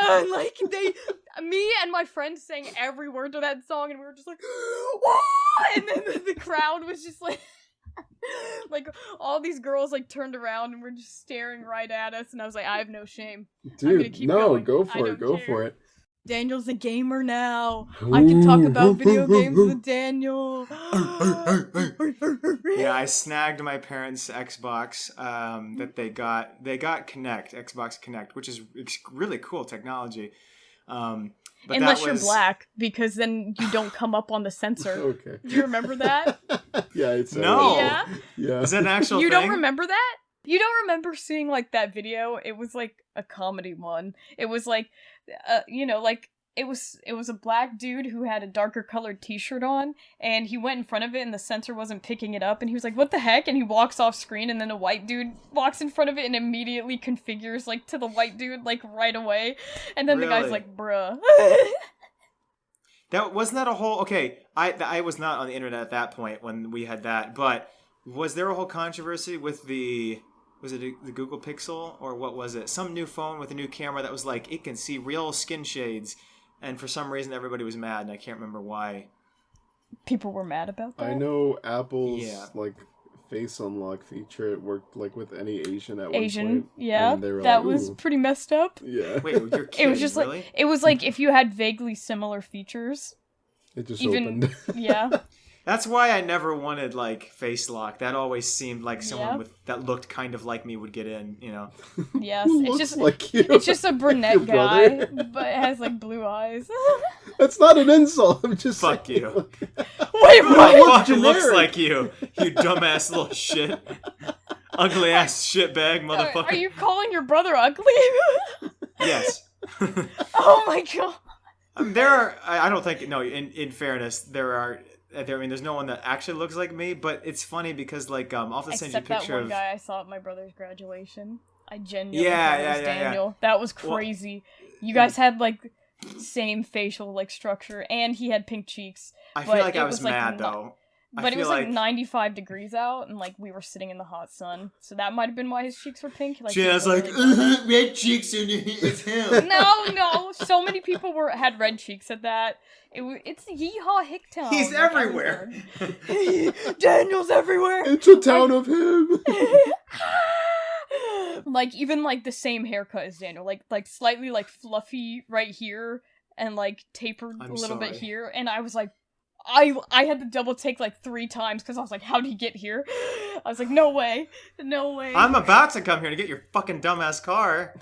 And like me and my friends sang every word to that song, and we were just like, whoa! And then the crowd was just like, like all these girls like turned around and were just staring right at us, and I was like, I have no shame. Dude, I'm gonna keep no, going. go for I it, don't go care. for it. Daniel's a gamer now. I can talk about video games with Daniel. Yeah, I snagged my parents' Xbox that they got. They got Xbox Connect, which is really cool technology. But unless you're black, because then you don't come up on the sensor. Okay. Do you remember that? Yeah, it's no. Yeah. Yeah. Is that an actual You thing? don't remember that? You don't remember seeing like that video? It was like a comedy one. It was like, like it was a black dude who had a darker colored t-shirt on, and he went in front of it and the sensor wasn't picking it up, and he was like, what the heck? And he walks off screen, and then a white dude walks in front of it and immediately configures like to the white dude like right away. And then the guy's like, bruh. That wasn't that a whole okay. I was not on the internet at that point when we had that, but was there a whole controversy with the Google Pixel, or what was it? Some new phone with a new camera that was like it can see real skin shades, and for some reason everybody was mad, and I can't remember why. People were mad about that. I know Apple's like face unlock feature. It worked like with any Asian at one point. Yeah, that like, was pretty messed up. Yeah. Wait, you're kidding? It was just really? like it was like if you had vaguely similar features. It just even opened. Yeah. That's why I never wanted like face lock. That always seemed like someone that looked kind of like me would get in, you know. Yes, Who it's looks just like you? it's just a brunette Your guy, brother? but it has like blue eyes. That's not an insult. I'm just Fuck saying, you. Like, Wait, Who what? the fuck generic. looks like you dumbass little shit, ugly ass shitbag motherfucker? Are you calling your brother ugly? Yes. Oh my god. There are. I don't think. No. In fairness, there are. I mean, there's no one that actually looks like me, but it's funny because like I'll have to send you a Except picture that one of. guy I saw at my brother's graduation. I genuinely Yeah, thought it was yeah, yeah. Daniel. That was crazy. You guys had like same facial like structure, and he had pink cheeks. I feel but like it I was like, mad though. But it was like 95 degrees out, and like we were sitting in the hot sun, so that might have been why his cheeks were pink. Like, Gina's like, red cheeks, and it's him. No, so many people had red cheeks at that. It's Yeehaw Hicktown. He's like, everywhere. Daniel's everywhere. it's a town of him. Like even like the same haircut as Daniel, like slightly like fluffy right here, and like tapered a little bit here, and I was like. I had to double take like 3 times because I was like, how'd he get here? I was like, no way. I'm about to come here to get your fucking dumbass car.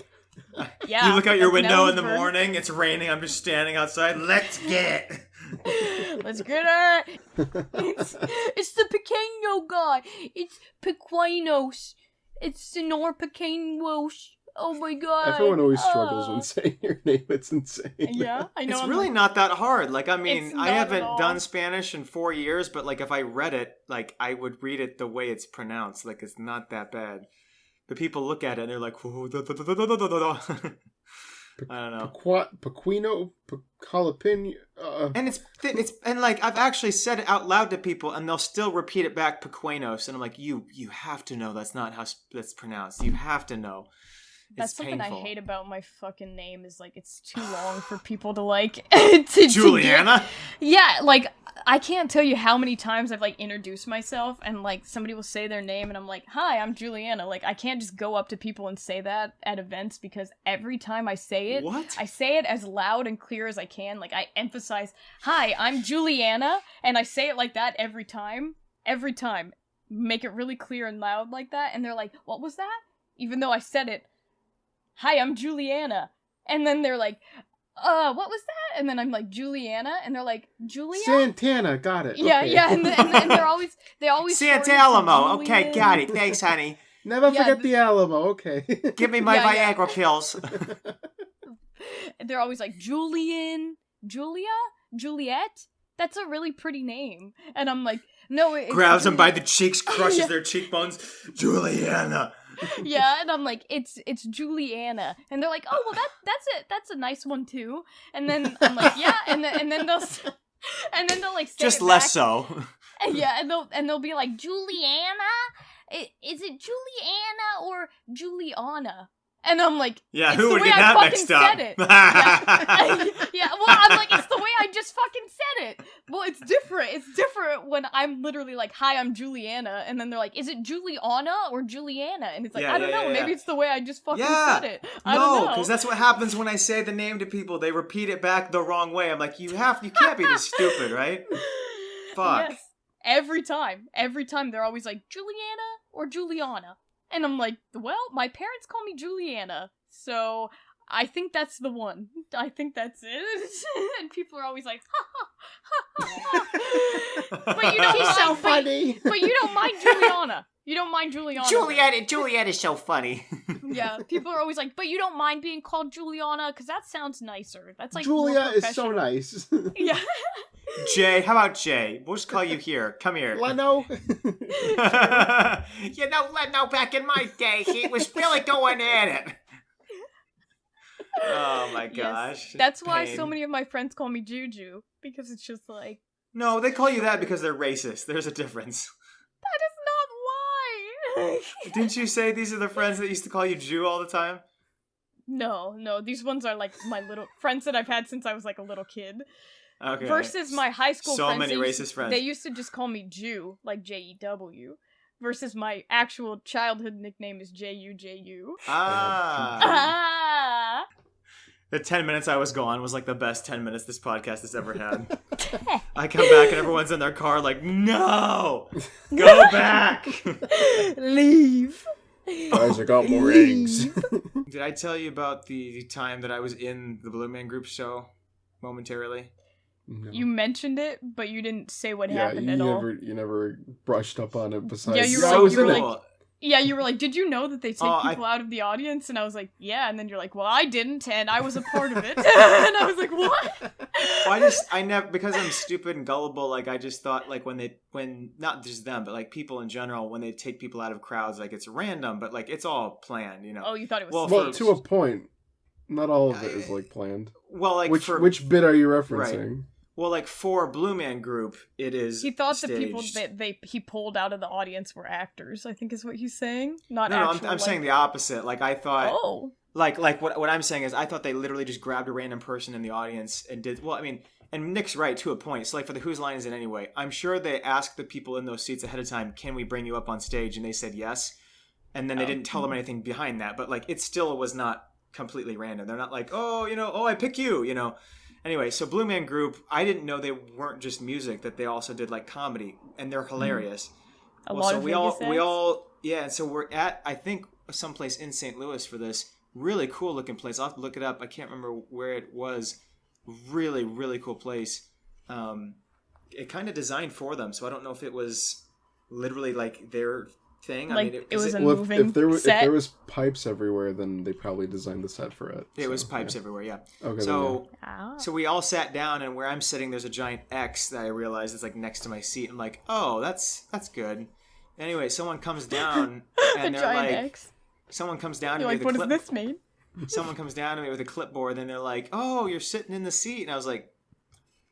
Yeah. You look out your that's window in the Nelsburg. morning, it's raining, I'm just standing outside. Let's get it. Let's get it. It's the Pequeno guy. It's Pequeños. It's Señor Pequeños. Oh my god. Everyone always struggles when saying your name. It's insane. Yeah, I know. It's really not that hard. Like, I mean, It's I not at haven't all. done Spanish in 4 years, but like if I read it, like I would read it the way it's pronounced. Like it's not that bad. But people look at it and they're like, I don't know. Pequeno, jalapeno. And it's and like I've actually said it out loud to people, and they'll still repeat it back, Pequenos, and I'm like, you have to know that's not how that's pronounced. You have to know. That's It's something painful. I hate about my fucking name is like it's too long for people to like to Julianna? Yeah, like I can't tell you how many times I've like introduced myself and like somebody will say their name and I'm like, "Hi, I'm Julianna." Like I can't just go up to people and say that at events because every time I say it, What? I say it as loud and clear as I can. Like I emphasize, "Hi, I'm Julianna," and I say it like that every time. Every time. Make it really clear and loud like that and they're like, "What was that?" even though I said it, hi, I'm Juliana. And then they're like, what was that? And then I'm like, Juliana, and they're like, Julia? Santana, got it. Yeah, okay. yeah, and they always Santa Alamo. Okay, got it. Thanks, honey. Never forget the Alamo. Okay. Give me my Viagra pills. They're always like, Julian, Julia, Juliet. That's a really pretty name. And I'm like, no, it's grabs them by the cheeks, crushes their cheekbones. Juliana. Yeah, and I'm like, it's Juliana, and they're like, oh well, that's it, that's a nice one too. And then I'm like, yeah, and then they'll like say just it less back. so. Yeah, and they'll be like, Juliana, is it Juliana or Juliana? And I'm like, yeah, it's who the would way get I that fucking mixed up? said it. Yeah, well, I'm like, it's the way I just fucking said it. Well, it's different. It's different when I'm literally like, hi, I'm Juliana, and then they're like, is it Juliana or Juliana? And it's like, I don't know. Maybe it's the way I just fucking said it. I don't know. Because that's what happens when I say the name to people. They repeat it back the wrong way. I'm like, you can't be this stupid, right? Fuck. Yes. Every time they're always like, Juliana or Juliana. And I'm like, well, my parents call me Juliana, so I think that's the one. I think that's it. And people are always like, ha ha ha ha. But you don't She's so funny. But you don't mind Juliana. You don't mind Juliana. Juliet is so funny. Yeah, people are always like, but you don't mind being called Juliana, because that sounds nicer. That's like Julia is so nice. Yeah. Jay, how about Jay? We'll just call you here. Come here. Leno. Leno back in my day, he was really going at it. Oh my gosh. Yes. That's why so many of my friends call me Juju, because it's just like... No, they call you that because they're racist. There's a difference. That is not why. Didn't you say these are the friends that used to call you Jew all the time? No, these ones are like my little friends that I've had since I was like a little kid. Okay. Versus my high school friends. So many racist friends. They used to just call me Jew, like Jew. Versus my actual childhood nickname is Ju. Ah. The 10 minutes I was gone was like the best 10 minutes this podcast has ever had. I come back and everyone's in their car like, no! Go back! Leave. Guys, I got more eggs. Did I tell you about the time that I was in the Blue Man Group show momentarily? No. You mentioned it, but you didn't say what happened at all. You never brushed up on it besides... Yeah, you were like, did you know that they take people out of the audience? And I was like, yeah. And then you're like, well, I didn't, and I was a part of it. And I was like, what? Well, I never, because I'm stupid and gullible, like, I just thought, like, when not just them, but, like, people in general, when they take people out of crowds, like, it's random, but, like, it's all planned, you know? Oh, you thought it was... Well, to a point. Not all of it is, like, planned. Well, like, which bit are you referencing? Right. Well, like, for Blue Man Group, it is He thought staged. the people that he pulled out of the audience were actors, I think is what he's saying. Not no, actual, I'm saying the opposite. Like, I thought... Oh. Like what I'm saying is, I thought they literally just grabbed a random person in the audience and did... Well, I mean, and Nick's right, to a point. So, like, for the Whose Line Is It Anyway, I'm sure they asked the people in those seats ahead of time, can we bring you up on stage? And they said yes. And then they didn't tell them anything behind that. But, like, it still was not completely random. They're not like, I pick you, you know... Anyway, so Blue Man Group, I didn't know they weren't just music, that they also did like comedy, and they're hilarious. A lot of Vegas acts? And so we're at, I think, someplace in St. Louis for this really cool looking place. I'll have to look it up. I can't remember where it was. Really, really cool place. It kind of designed for them, so I don't know if it was literally like their thing. Like, I mean, it was a well, moving if there set? was pipes everywhere, then they probably designed the set for it. It was pipes everywhere, yeah. Okay. So we all sat down, and where I'm sitting, there's a giant X that I realized is like next to my seat. I'm like, oh, that's good. Anyway, someone comes down, and they're like, X. someone comes down to You're me like, with a what does this mean? Someone comes down to me with a clipboard, and they're like, oh, you're sitting in the seat, and I was like,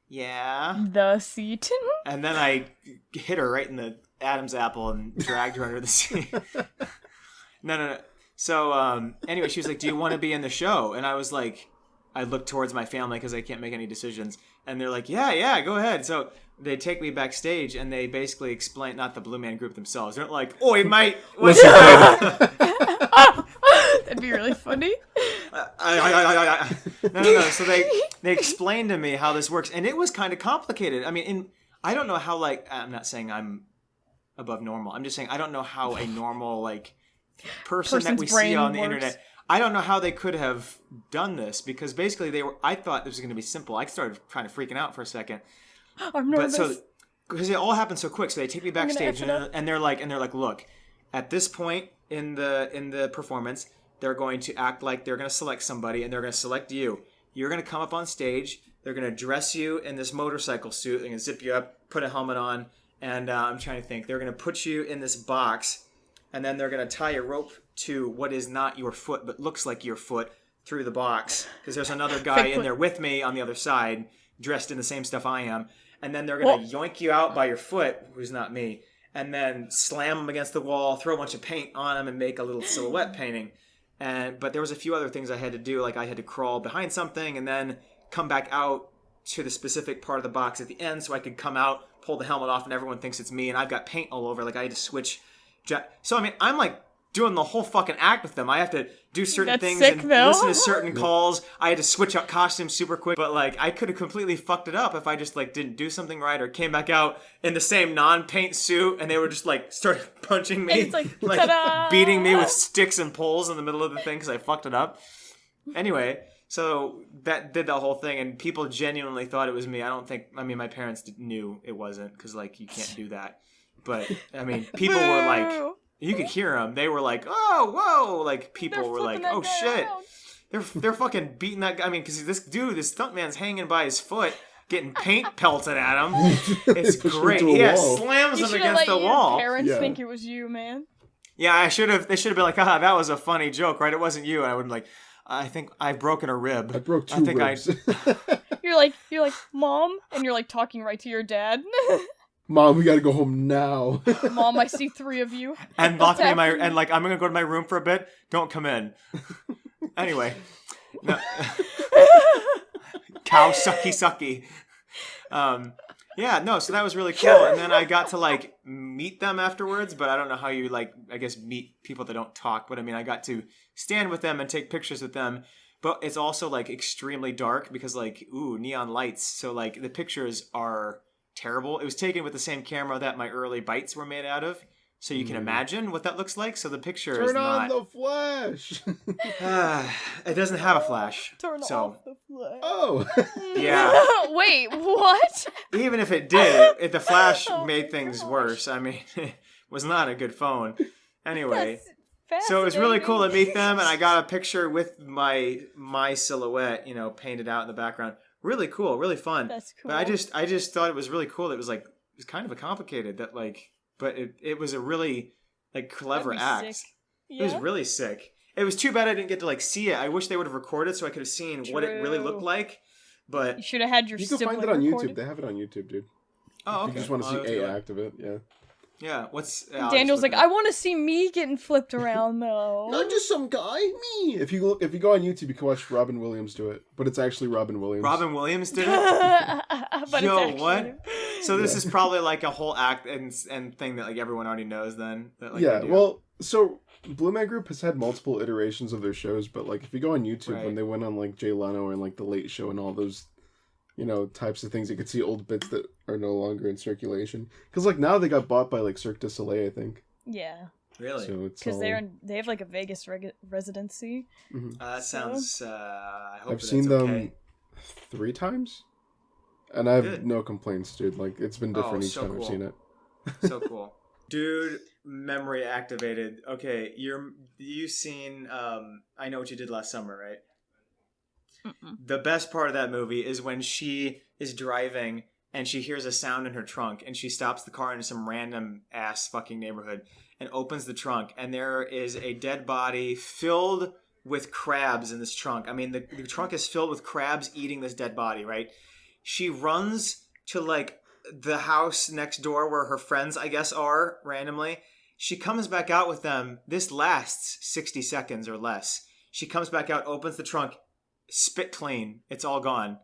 yeah. The seat. And then I hit her right in the Adam's apple and dragged her under the seat. No. So, anyway, she was like, do you want to be in the show? And I was like, I looked towards my family because I can't make any decisions. And they're like, yeah, go ahead. So they take me backstage, and they basically explain, not the Blue Man Group themselves. They're like, oi, mate. What's That'd be really funny. No. So they explained to me how this works. And it was kind of complicated. I mean, I don't know how, like, I'm not saying I'm above normal. I'm just saying I don't know how a normal, like, person that we see on the internet. I don't know how they could have done this because basically I thought this was going to be simple. I started kind of freaking out for a second. I'm nervous. Because it all happened so quick. So they take me backstage and they're like, look, at this point in the performance, they're going to act like they're going to select somebody and they're going to select you. You're going to come up on stage. They're going to dress you in this motorcycle suit. They're going to zip you up, put a helmet on. And I'm trying to think. They're going to put you in this box. And then they're going to tie a rope to what is not your foot, but looks like your foot through the box. Because there's another guy in there with me on the other side, dressed in the same stuff I am. And then they're going to yoink you out by your foot, who's not me. And then slam them against the wall, throw a bunch of paint on them, and make a little silhouette painting. But there was a few other things I had to do. Like I had to crawl behind something and then come back out to the specific part of the box at the end so I could come out, pull the helmet off, and everyone thinks it's me. And I've got paint all over. Like I had to switch. So, I mean, I'm like doing the whole fucking act with them. I have to do certain things and listen to certain calls. I had to switch out costumes super quick. But, like, I could have completely fucked it up if I just, like, didn't do something right or came back out in the same non-paint suit and they were just, like, started punching me. It's like beating me with sticks and poles in the middle of the thing because I fucked it up. Anyway, so that did the whole thing and people genuinely thought it was me. My parents knew it wasn't because, like, you can't do that. But, I mean, people were like, you could hear them. They were like, oh, whoa. Like, people were like, oh, shit. They're fucking beating that guy. I mean, because this stuntman's hanging by his foot, getting paint pelted at him. It's great. Yeah, slams him against the wall. Your parents think it was you, man. Yeah, they should have been like, that was a funny joke, right? It wasn't you. And I would be like, I think I've broken a rib. I broke two ribs. You're like, Mom? And you're like talking right to your dad. Mom, we gotta go home now. Mom, I see 3 of you. And lock me in I'm gonna go to my room for a bit. Don't come in. Anyway. No. Cow sucky. So that was really cool. And then I got to like meet them afterwards, but I don't know how you like, I guess, meet people that don't talk. But I mean, I got to stand with them and take pictures with them. But it's also like extremely dark because like, neon lights. So like the pictures are terrible. It was taken with the same camera that my early bites were made out of, so you can imagine what that looks like. So the picture is not... Turn on the flash! It doesn't have a flash. Turn off the flash. Oh! Yeah. Wait, what? Even if it did, the flash made things worse. I mean, it was not a good phone. Anyway, so it was really cool to meet them, and I got a picture with my silhouette, painted out in the background. Really cool, really fun. That's cool. But I just thought it was really cool. It was like, it was kind of a complicated that like, but it was a really like clever act. Yeah. It was really sick. It was too bad I didn't get to like see it. I wish they would have recorded so I could have seen what it really looked like. But you should have had your. You can find it on YouTube. They have it on YouTube, dude. Oh, okay. If you just want to see a act of it, yeah. Yeah, Daniel's like, I want to see me getting flipped around though. Not just some guy, me. If you go on YouTube, you can watch Robin Williams do it, but it's actually Robin Williams. Robin Williams did it. Yo, what? So this is probably like a whole act and thing that like everyone already knows. Then. That, like, yeah. Well, so Blue Man Group has had multiple iterations of their shows, but like if you go on YouTube when they went on like Jay Leno and like The Late Show and all those. Types of things. You could see old bits that are no longer in circulation. Because, like, now they got bought by, like, Cirque du Soleil, I think. Yeah. Really? So because they have, like, a Vegas residency. Mm-hmm. That sounds, I hope I've seen them 3 times. And I have no complaints, dude. Like, it's been different each time I've seen it. So cool. Dude, memory activated. Okay, you've seen, I Know What You Did Last Summer, right? The best part of that movie is when she is driving and she hears a sound in her trunk and she stops the car in some random ass fucking neighborhood and opens the trunk and there is a dead body filled with crabs in this trunk. I mean, the trunk is filled with crabs eating this dead body, right? She runs to like the house next door where her friends, I guess, are randomly. She comes back out with them. This lasts 60 seconds or less. She comes back out, opens the trunk, spit clean. It's all gone.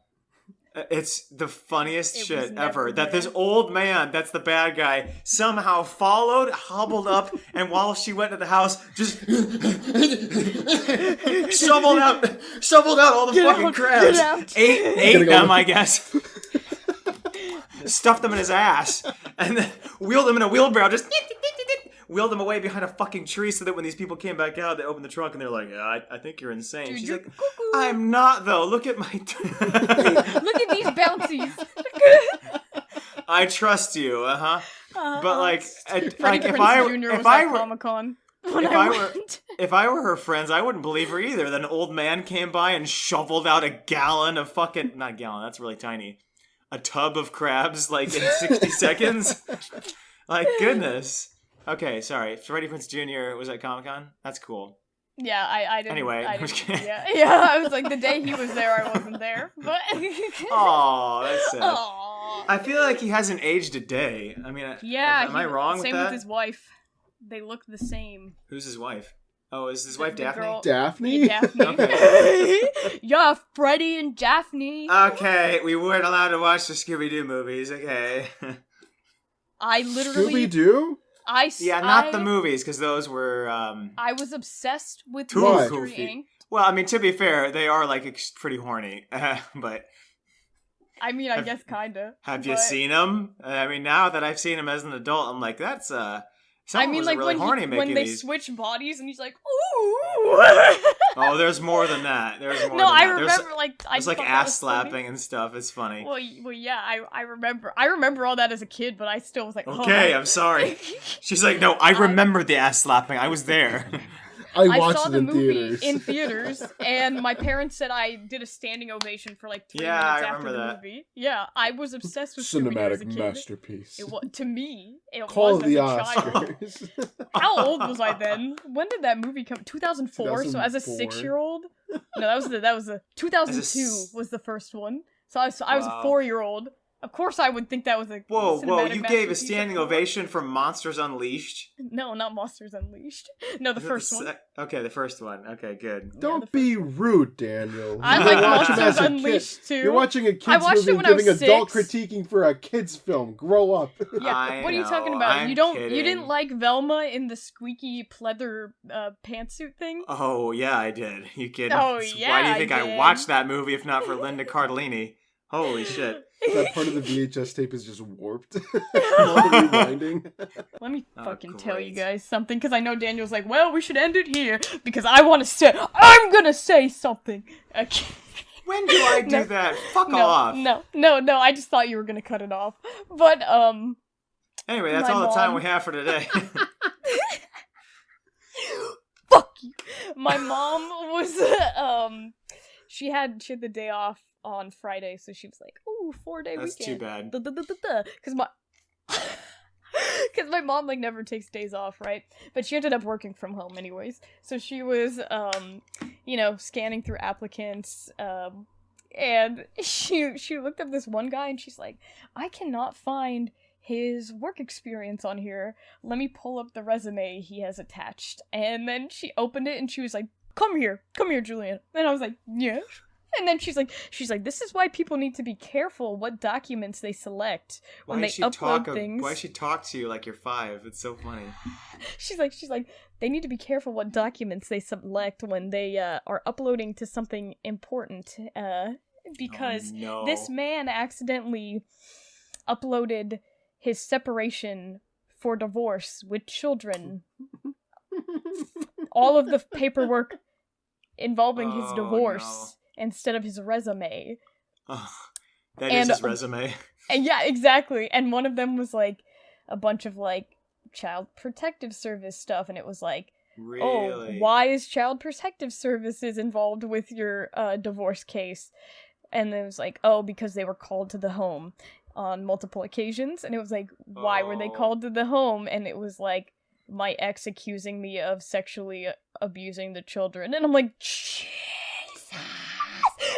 It's the funniest shit ever. That this old man, that's the bad guy, somehow followed, hobbled up, and while she went to the house, just shoveled out all the fucking crabs. Ate them, I guess. Stuffed them in his ass, and then wheeled them in a wheelbarrow, just wheeled him away behind a fucking tree so that when these people came back out, they opened the trunk and they're like, yeah, I think you're insane. Dude, she's you're like, cuckoo. I'm not though. Look at my. Look at these bouncies. I trust you, But like, Freddie if Prinze I Jr. if was I at were Comic-Con. if I were her friends, I wouldn't believe her either. That an old man came by and shoveled out a gallon of fucking not a gallon. That's really tiny. A tub of crabs like in 60 seconds. Like goodness. Okay, sorry. Freddie Prinze Jr. was at Comic-Con. That's cool. Yeah, I didn't. Anyway, I didn't, yeah. I was like, the day he was there, I wasn't there. But oh, that's sad. Aww. I feel like he hasn't aged a day. I mean, am I wrong with that? Same with his wife. They look the same. Who's his wife? Oh, is his wife Daphne? Girl, Daphne? Yeah, Daphne. Okay. Yeah, Freddie and Daphne. Okay, we weren't allowed to watch the Scooby-Doo movies. Okay. I literally. Scooby-Doo? Not the movies, because those were. I was obsessed with too Mystery goofy. Inc. Well, I mean, to be fair, they are like pretty horny, but. I mean, I guess kinda. Have you seen them? I mean, now that I've seen them as an adult, I'm like, that's someone was really horny making when they these. switch bodies and he's like, ooh. Oh, there's more than that. I remember there's like ass slapping and stuff. It's funny. Well, yeah, I remember. I remember all that as a kid, but I still was like, okay, I'm sorry. She's like, no, I remember the ass slapping. I was there. I watched saw it the movie in theaters, and my parents said I did a standing ovation for like 3 minutes after the movie. Yeah, I was obsessed with Scooby-Doo as a kid. Masterpiece. To me, it Call was the as a child. Oscars. How old was I then? When did that movie come? 2004. So as a 6-year-old, no, that was a 2002 was the first one. So I was a 4-year-old. Of course, I would think that was a whoa! You gave a standing ovation for Monsters Unleashed? No, not Monsters Unleashed. No, the first one. Okay, the first one. Okay, good. Don't be rude, Daniel. I like Monsters Unleashed too. You're watching a kids movie and giving adult critiquing for a kids film. Grow up. Yeah, what are you talking about? You didn't like Velma in the squeaky pleather pantsuit thing? Oh yeah, I did. You kidding? Oh yeah. Why do you think I watched that movie if not for Linda Cardellini? Holy shit. That part of the VHS tape is just warped. Rewinding. Let me fucking tell you guys something, because I know Daniel's like, well, we should end it here, because I'm gonna say something. Okay. When do I do that? Fuck off. No, I just thought you were gonna cut it off. But, anyway, that's all the time we have for today. Fuck you. My mom was, she had the day off on Friday, so she was like, "Ooh, 4-day weekend." That's too bad. Because my mom like never takes days off, right? But she ended up working from home anyways. So she was, scanning through applicants, and she looked up this one guy, and she's like, "I cannot find his work experience on here. Let me pull up the resume he has attached." And then she opened it, and she was like, come here, Julian." And I was like, "Yeah." And then she's like, this is why people need to be careful what documents they select when they upload things. Why she talk to you like you're 5? It's so funny. She's like, they need to be careful what documents they select when they are uploading to something important. Because this man accidentally uploaded his separation for divorce with children. All of the paperwork involving his divorce. No. Instead of his resume. Oh, that is his resume. And yeah, exactly. And one of them was like a bunch of like child protective service stuff, and it was like, really? Oh, why is child protective services involved with your divorce case? And it was like, oh, because they were called to the home on multiple occasions. And it was like, why were they called to the home? And it was like, my ex accusing me of sexually abusing the children. And I'm like,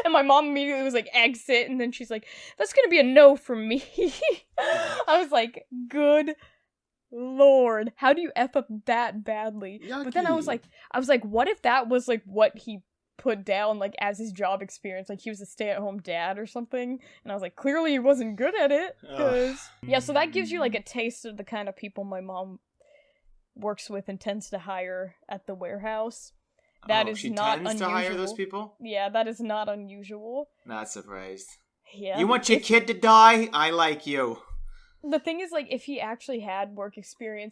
and my mom immediately was like, exit. And then she's like, that's gonna be a no from me. I was like, good Lord, how do you F up that badly? Yucky. But then I was like, what if that was like what he put down like as his job experience? Like he was a stay-at-home dad or something. And I was like, clearly he wasn't good at it. Yeah, so that gives you like a taste of the kind of people my mom works with and tends to hire at the warehouse. That is not unusual. She tends to hire those people? Yeah, that is not unusual. Not surprised. Yeah. You want your kid to die? I like you. The thing is, like, if he actually had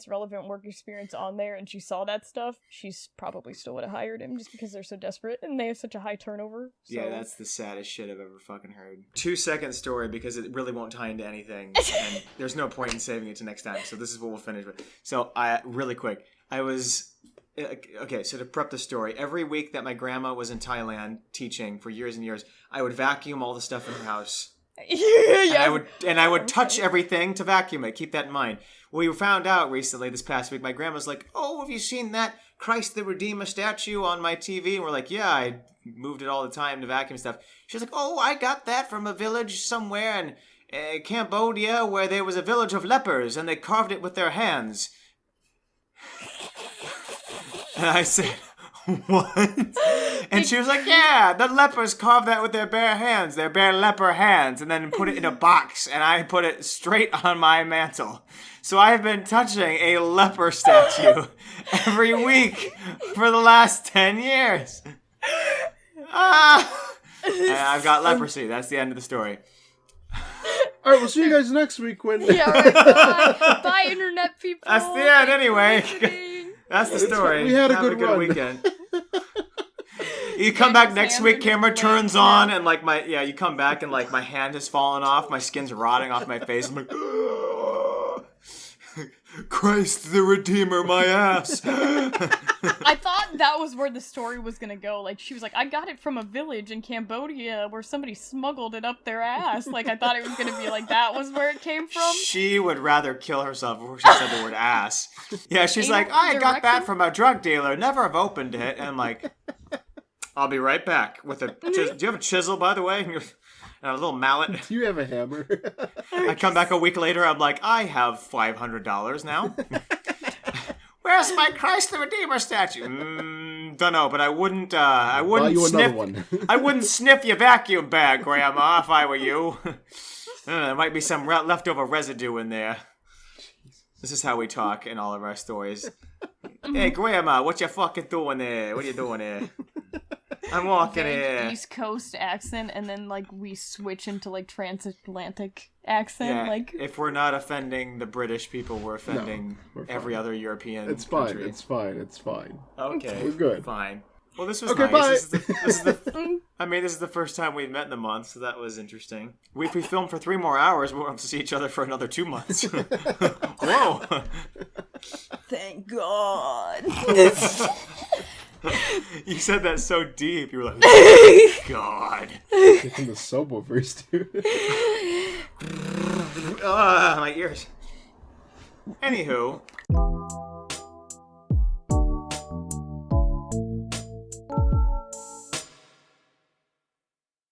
relevant work experience on there, and she saw that stuff, she's probably still would have hired him just because they're so desperate and they have such a high turnover. So. Yeah, that's the saddest shit I've ever fucking heard. 2-second story because it really won't tie into anything, and there's no point in saving it to next time. So this is what we'll finish with. So really quick, I was okay. So to prep the story, every week that my grandma was in Thailand teaching for years and years, I would vacuum all the stuff in her house. Yeah. And I would touch everything to vacuum it. Keep that in mind. We found out recently, this past week, my grandma's like, "Oh, have you seen that Christ the Redeemer statue on my TV?" And we're like, "Yeah, I moved it all the time to vacuum stuff." She's like, "Oh, I got that from a village somewhere in Cambodia where there was a village of lepers and they carved it with their hands." And I said, "What?" And she was like, "Yeah, the lepers carved that with their bare hands, their bare leper hands, and then put it in a box, and I put it straight on my mantle. So I've been touching a leper statue every week for the last 10 years. And I've got leprosy. That's the end of the story." All right, we'll see you guys next week when... Yeah, right, bye. Bye, internet people. That's the end anyway. That's the story. We had a Have good run. Weekend. You come back next week, camera turns on, and like you come back and like my hand has fallen off, my skin's rotting off my face. I'm like, Christ the Redeemer, my ass. I thought that was where the story was gonna go. Like, she was like, "I got it from a village in Cambodia where somebody smuggled it up their ass." Like, I thought it was gonna be like that was where it came from. She would rather kill herself before she said the word ass. Yeah, she's like, "I got that from a drug dealer. Never have opened it." And I'm like, "I'll be right back with a do you have a chisel, by the way? And a little mallet." Do you have a hammer? I come back a week later, I'm like, "I have $500 now." "Where's my Christ the Redeemer statue?" Don't know, but I wouldn't sniff one. I wouldn't sniff your vacuum bag, Grandma, if I were you. There might be some leftover residue in there. This is how we talk in all of our stories. "Hey, Grandma, what you fucking doing there? What are you doing there?" "I'm walking here." East Coast accent, and then like we switch into like transatlantic accent. Yeah, like, if we're not offending the British people, we're offending every other European It's country. fine. It's fine. Okay, we're good. Fine. Well, this was okay, nice. Bye. This is the first time we've met in a month, so that was interesting. If we filmed for 3 more hours, we won't have to see each other for another 2 months. Whoa! thank God. You said that so deep. You were like, God. Taking the subwoofers, dude. My ears. Anywho,